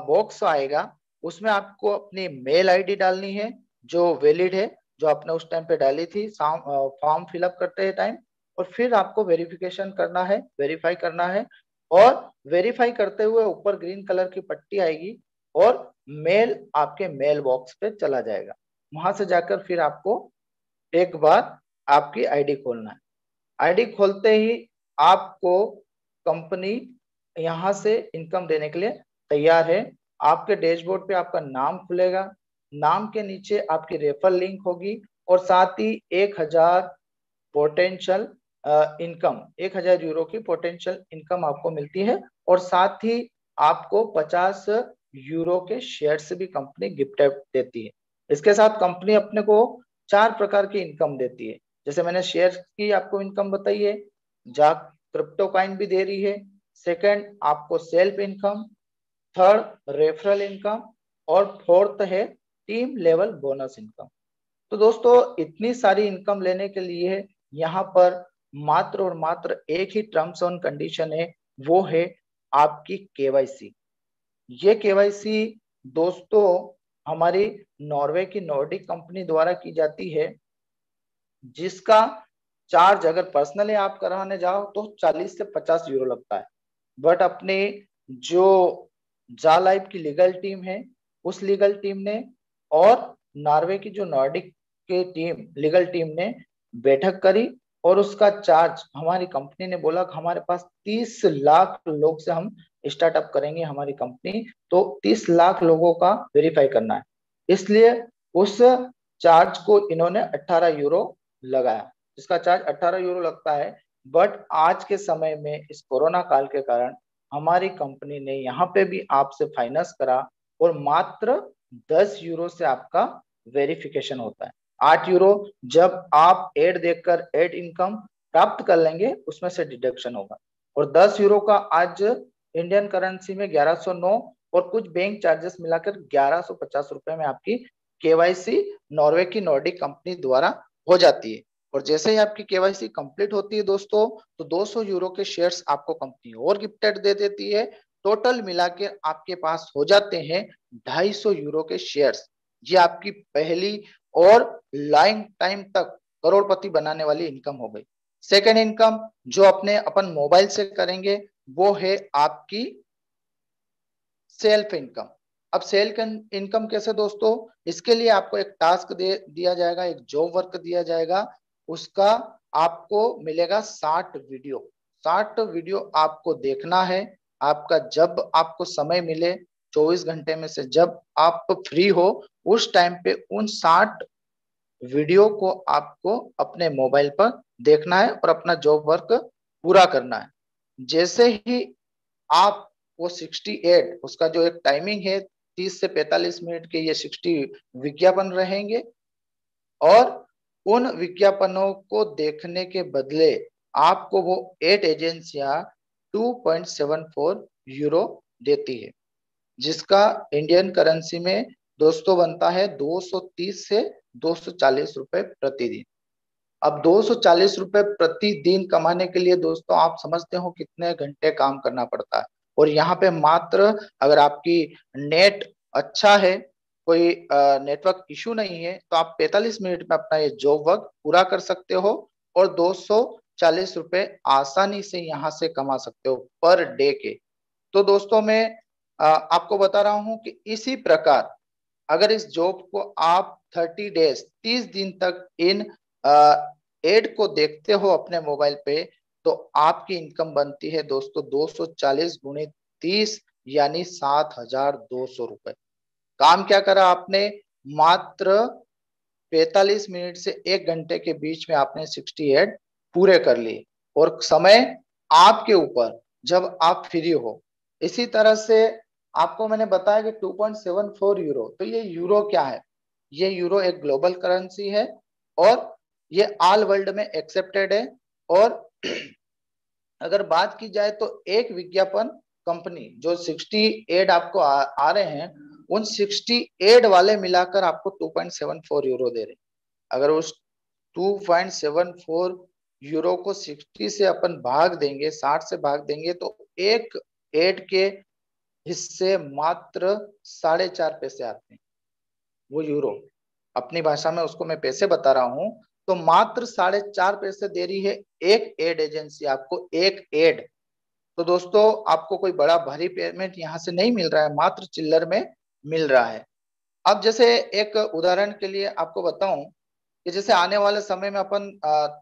बॉक्स आएगा, उसमें आपको अपनी मेल आईडी डालनी है जो वैलिड है, जो आपने उस टाइम पे डाली थी फॉर्म फिलअप करते टाइम, और फिर आपको वेरिफिकेशन करना है, वेरीफाई करना है। और वेरीफाई करते हुए ऊपर ग्रीन कलर की पट्टी आएगी और मेल आपके मेल बॉक्स पे चला जाएगा। वहां से जाकर फिर आपको एक बार आपकी आईडी खोलना है। आईडी खोलते ही आपको कंपनी यहाँ से इनकम देने के लिए तैयार है। आपके डैशबोर्ड पे आपका नाम खुलेगा, नाम के नीचे आपकी रेफर लिंक होगी, और साथ ही 1000 पोटेंशियल इनकम, 1000 यूरो की पोटेंशियल इनकम आपको मिलती है, और साथ ही आपको 50 यूरो के शेयर्स भी कंपनी गिफ्ट देती है। इसके साथ कंपनी अपने को 4 प्रकार की इनकम देती है। जैसे मैंने शेयर की आपको इनकम बताई है, जा क्रिप्टो कॉइन भी दे रही है, सेकंड आपको self income, third referral income, और फोर्थ है टीम लेवल बोनस इनकम। तो दोस्तों इतनी सारी इनकम लेने के लिए यहाँ पर मात्र और मात्र एक ही टर्म्स ऑन कंडीशन है, वो है आपकी केवाईसी। ये केवाईसी दोस्तों हमारी नॉर्वे की नॉर्डिक कंपनी द्वारा की जाती है, जिसका चार्ज अगर पर्सनली आप कराने जाओ तो 40 से 50 यूरो लगता है। बट अपने जो जा लाइफ की लीगल टीम है, उस लीगल टीम ने और नॉर्वे की जो नॉर्डिक की टीम लीगल टीम ने बैठक करी और उसका चार्ज हमारी कंपनी ने बोला कि हमारे पास 30 लाख लोग से हम स्टार्टअप करेंगे हमारी कंपनी, तो 30 लाख लोगों का वेरीफाई करना है, इसलिए उस चार्ज को इन्होंने 18 यूरो लगाया। इसका चार्ज 18 यूरो लगता है। बट आज के समय में इस कोरोना काल के कारण हमारी कंपनी ने यहाँ पे भी आपसे फाइनेंस करा और मात्र 10 यूरो से आपका वेरिफिकेशन होता है। 8 यूरो जब आप एड देखकर एड इनकम प्राप्त कर लेंगे उसमें से डिडक्शन होगा, और 10 यूरो का आज इंडियन करेंसी में 1109 और कुछ बैंक चार्जेस मिलाकर 1150 रुपए में आपकी केवाईसी नॉर्वे की नॉर्डिक कंपनी द्वारा हो जाती है। और जैसे ही आपकी केवाईसी कंप्लीट होती है दोस्तों, तो 200 यूरो के शेयर्स आपको कंपनी और गिफ्टेड दे देती है। टोटल मिला के आपके पास हो जाते हैं 250 यूरो के शेयर्स। ये आपकी पहली और लाइफ टाइम तक करोड़पति बनाने वाली इनकम हो गई। सेकेंड इनकम जो अपने अपन मोबाइल से करेंगे वो है आपकी सेल्फ इनकम। अब सेल्फ इनकम कैसे दोस्तों, इसके लिए आपको एक टास्क दिया जाएगा, एक जॉब वर्क दिया जाएगा, उसका आपको मिलेगा 60 वीडियो। 60 वीडियो आपको देखना है। आपका जब आपको समय मिले 24 घंटे में से जब आप फ्री हो उस टाइम पे उन 60 वीडियो को आपको अपने मोबाइल पर देखना है और अपना जॉब वर्क पूरा करना है। जैसे ही आप वो 68 उसका जो एक टाइमिंग है 30 से 45 मिनट के ये 60 विज्ञापन रहेंगे, और उन विज्ञापनों को देखने के बदले आपको वो 8 एजेंसियां 2.74 यूरो देती है, जिसका इंडियन करेंसी में दोस्तों बनता है 230 से 240 रुपए प्रतिदिन। अब 240 रुपए प्रतिदिन कमाने के लिए दोस्तों आप समझते हो कितने घंटे काम करना पड़ता है। और यहाँ पे मात्र अगर आपकी नेट अच्छा है, कोई नेटवर्क इशू नहीं है, तो आप 45 मिनट में अपना ये जॉब वर्क पूरा कर सकते हो और 240 रुपए आसानी से यहाँ से कमा सकते हो पर डे के। तो दोस्तों मैं आपको बता रहा हूँ कि इसी प्रकार अगर इस जॉब को आप 30 डेज 30 दिन तक इन एड को देखते हो अपने मोबाइल पे, तो आपकी इनकम बनती है दोस्तों 240 गुणित 30 यानी 7,200 रुपए। काम क्या करा आपने, मात्र 45 मिनट से 1 घंटे के बीच में आपने 68 पूरे कर लिए, और समय आपके ऊपर जब आप फ्री हो। इसी तरह से आपको मैंने बताया कि 2.74 यूरो, तो ये यूरो क्या है, ये यूरो एक ग्लोबल करेंसी है और ये ऑल वर्ल्ड में एक्सेप्टेड है। और अगर बात की जाए तो एक विज्ञापन कंपनी जो 60 एड आपको आ रहे हैं, उन 60 एड वाले मिलाकर आपको 2.74 यूरो दे रहे हैं। अगर उस 2.74 यूरो को 60 से अपन भाग देंगे, 60 से भाग देंगे, तो एक एड के हिस्से मात्र 4.5 पैसे आते हैं। वो यूरो अपनी भाषा में उसको मैं पैसे बता रहा हूं, तो मात्र 4.5 पैसे दे रही है एक एड एजेंसी आपको, एक एड। तो दोस्तों आपको कोई बड़ा भारी पेमेंट यहाँ से नहीं मिल रहा है, मात्र चिल्लर में मिल रहा है। अब जैसे एक उदाहरण के लिए आपको बताऊं कि जैसे आने वाले समय में अपन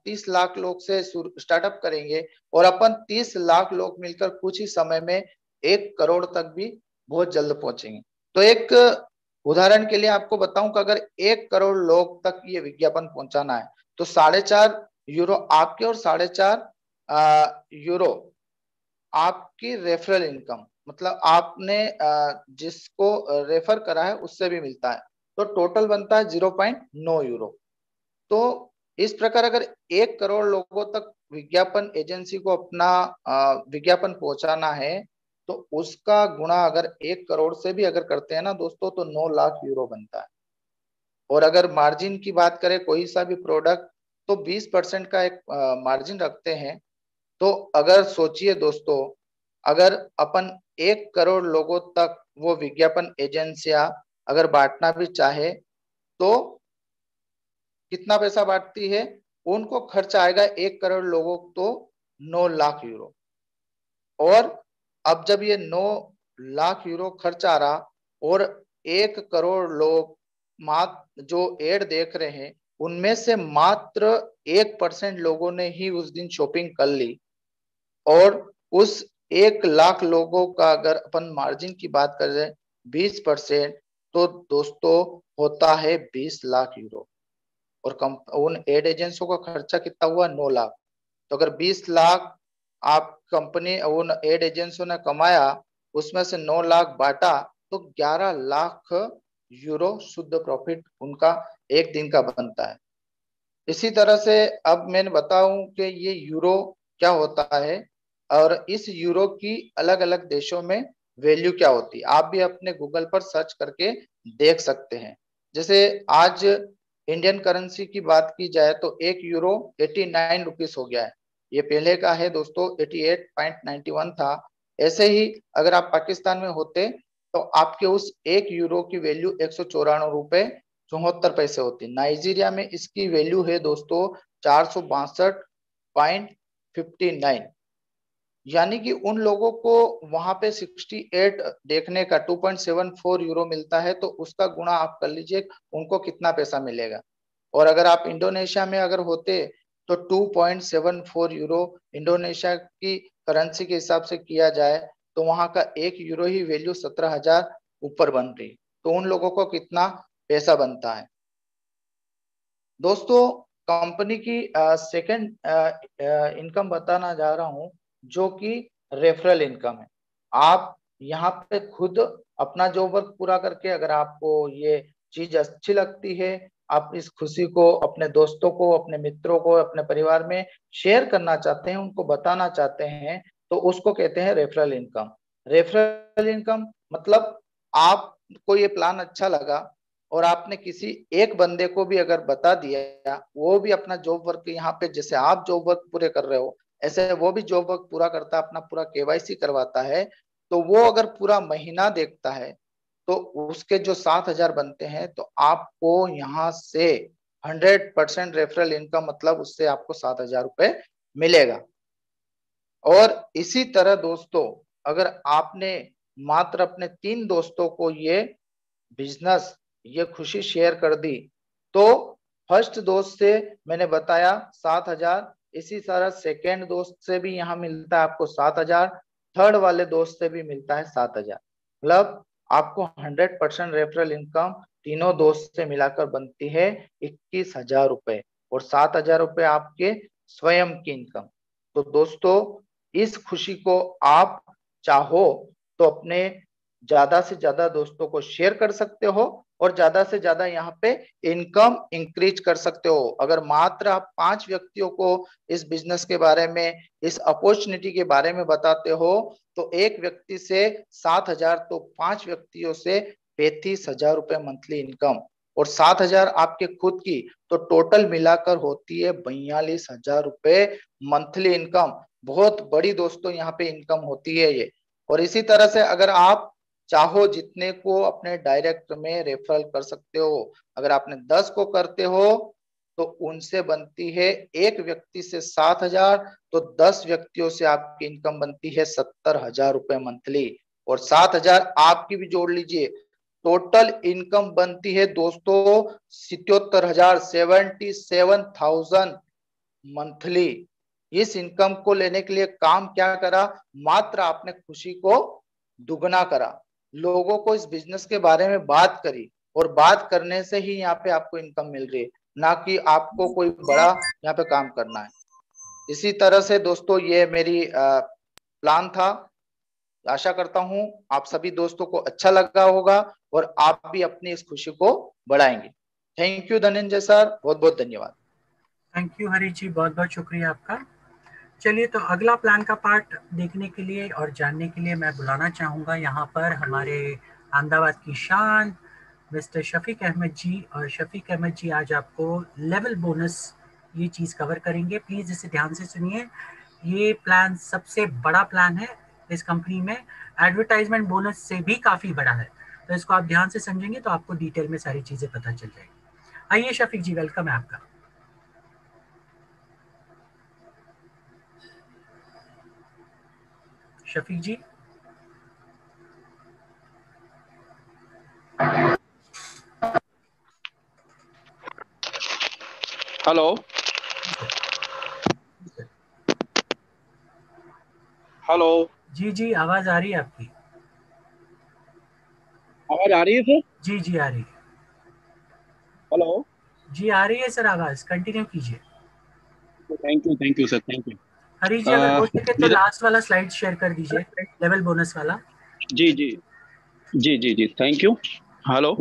30 लाख लोग से स्टार्टअप करेंगे और अपन 30 लाख लोग मिलकर कुछ ही समय में 1 करोड़ तक भी बहुत जल्द पहुंचेंगे। तो एक उदाहरण के लिए आपको बताऊं कि अगर 1 करोड़ लोग तक ये विज्ञापन पहुंचाना है, तो 4.5 यूरो आपके और 4.5 यूरो आपकी रेफरल इनकम, मतलब आपने जिसको रेफर करा है उससे भी मिलता है, तो टोटल बनता है 0.9 यूरो। तो इस प्रकार अगर 1 करोड़ लोगों तक विज्ञापन एजेंसी को अपना विज्ञापन पहुंचाना है, तो उसका गुणा अगर 1 करोड़ से भी अगर करते हैं ना दोस्तों, तो 9 लाख यूरो बनता है। और अगर मार्जिन की बात करें कोई सा भी प्रोडक्ट, तो 20% का एक मार्जिन रखते हैं। तो अगर सोचिए दोस्तों, अगर अपन 1 करोड़ लोगों तक वो विज्ञापन एजेंसियां अगर बांटना भी चाहे, तो कितना पैसा बांटती है, उनको खर्च आएगा 1 करोड़ लोगों तो 9 लाख यूरो। और अब जब ये 9 लाख यूरो खर्च आ रहा और 1 करोड़ लोग मात्र जो एड देख रहे हैं, उनमें से मात्र 1% लोगों ने ही उस दिन शॉपिंग कर ली। और उस 1 लाख लोगों का अगर अपन मार्जिन की बात करें 20%, तो दोस्तों होता है 20 लाख यूरो। और उन एड एजेंसियों का खर्चा कितना हुआ? 9 लाख। तो अगर 20 लाख आप कंपनी उन एड एजेंसियों ने कमाया, उसमें से 9 लाख बांटा, तो 11 लाख यूरो शुद्ध प्रॉफिट उनका एक दिन का बनता है। इसी तरह से अब मैंने बताऊं कि ये यूरो क्या होता है और इस यूरो की अलग अलग देशों में वैल्यू क्या होती है, आप भी अपने गूगल पर सर्च करके देख सकते हैं। जैसे आज इंडियन करेंसी की बात की जाए तो 1 यूरो 89 रुपीस हो गया है। ये पहले का है दोस्तों 88.91 था। ऐसे ही अगर आप पाकिस्तान में होते तो आपके उस 1 यूरो की वैल्यू 194 रुपए 74 पैसे होती। नाइजीरिया में इसकी वैल्यू है दोस्तों 462.59। यानी कि उन लोगों को वहां पे 68 देखने का 2.74 यूरो मिलता है, तो उसका गुणा आप कर लीजिए उनको कितना पैसा मिलेगा। और अगर आप इंडोनेशिया में अगर होते तो 2.74 यूरो इंडोनेशिया की करेंसी के हिसाब से किया जाए तो वहां का 1 यूरो ही वैल्यू 17,000 ऊपर बन रही। तो उन लोगों को कितना पैसा बनता है। दोस्तों कंपनी की सेकंड इनकम बताना जा रहा हूं, जो कि रेफरल इनकम है। आप यहाँ पे खुद अपना जॉब वर्क पूरा करके अगर आपको ये चीज अच्छी लगती है, आप इस खुशी को अपने दोस्तों को, अपने मित्रों को, अपने परिवार में शेयर करना चाहते हैं, उनको बताना चाहते हैं, तो उसको कहते हैं रेफरल इनकम। रेफरल इनकम मतलब आपको ये प्लान अच्छा लगा और आपने किसी एक बंदे को भी अगर बता दिया, वो भी अपना जॉब वर्क यहाँ पे जैसे आप जॉब वर्क पूरे कर रहे हो ऐसे वो भी जॉब वर्क पूरा करता है, अपना पूरा केवाईसी करवाता है, तो वो अगर पूरा महीना देखता है तो उसके जो 7,000 बनते हैं, तो आपको यहाँ से 100% रेफरल इनकम मतलब उससे आपको 7,000 रुपए मिलेगा। और इसी तरह दोस्तों अगर आपने मात्र अपने 3 दोस्तों को ये बिजनेस ये खुशी शेयर कर दी, तो फर्स्ट दोस्त से मैंने बताया 7,000, इसी तरह सेकेंड दोस्त से भी यहाँ मिलता है आपको 7,000, थर्ड वाले दोस्त से भी मिलता है 7,000। मतलब आपको 100% रेफरल इनकम तीनों दोस्त से मिलाकर बनती है 21,000 रुपए और 7,000 रुपए आपके स्वयं की इनकम। तो दोस्तों इस खुशी को आप चाहो तो अपने ज्यादा से ज्यादा दोस्तों को शेयर कर सकते हो और ज्यादा से ज्यादा यहाँ पे इनकम इंक्रीज कर सकते हो। अगर मात्र आप 5 व्यक्तियों को इस बिजनेस के बारे में, इस अपॉर्चुनिटी के बारे में बताते हो, तो एक व्यक्ति से 7,000, तो 5 व्यक्तियों से 35,000 रुपए मंथली इनकम और 7,000 आपके खुद की, तो टोटल मिलाकर होती है 42,000 रुपए मंथली इनकम। बहुत बड़ी दोस्तों यहाँ पे इनकम होती है ये। और इसी तरह से अगर आप चाहो जितने को अपने डायरेक्ट में रेफरल कर सकते हो। अगर आपने 10 को करते हो तो उनसे बनती है एक व्यक्ति से 7,000, तो 10 व्यक्तियों से आपकी इनकम बनती है 70,000 रुपए मंथली और 7,000 आपकी भी जोड़ लीजिए, टोटल इनकम बनती है दोस्तों 77,000 77,000 मंथली। इस इनकम को लेने के लिए काम क्या करा, मात्र आपने खुशी को दुगना करा, लोगों को इस बिजनेस के बारे में बात करी और बात करने से ही यहाँ पे आपको इनकम मिल रही है, ना कि आपको कोई बड़ा यहाँ पे काम करना है। इसी तरह से दोस्तों ये मेरी प्लान था। आशा करता हूं आप सभी दोस्तों को अच्छा लगा होगा और आप भी अपनी इस खुशी को बढ़ाएंगे। थैंक यू धनंजय सर, बहुत बहुत धन्यवाद। थैंक यू हरी जी, बहुत बहुत शुक्रिया आपका। चलिए तो अगला प्लान का पार्ट देखने के लिए और जानने के लिए मैं बुलाना चाहूँगा यहाँ पर हमारे अहमदाबाद की शान मिस्टर शफीक अहमद जी। और शफीक अहमद जी आज आपको लेवल बोनस ये चीज़ कवर करेंगे। प्लीज़ इसे ध्यान से सुनिए। ये प्लान सबसे बड़ा प्लान है इस कंपनी में, एडवर्टाइजमेंट बोनस से भी काफ़ी बड़ा है। तो इसको आप ध्यान से समझेंगे तो आपको डिटेल में सारी चीज़ें पता चल जाएगी। आइए शफीक जी, वेलकम है आपका। शफीक जी। Hello hello. जी जी, आवाज आ रही है आपकी। आवाज आ रही है सर? जी जी, आ रही है। हेलो। जी आ रही है सर आवाज, कंटिन्यू कीजिए। Thank you sir, thank you. Harish ji, अगर हो सके तो मेरा लास्ट वाला स्लाइड शेयर कर दीजिए, लेवल बोनस वाला। जी जी जी जी जी, थैंक यू। हेलो।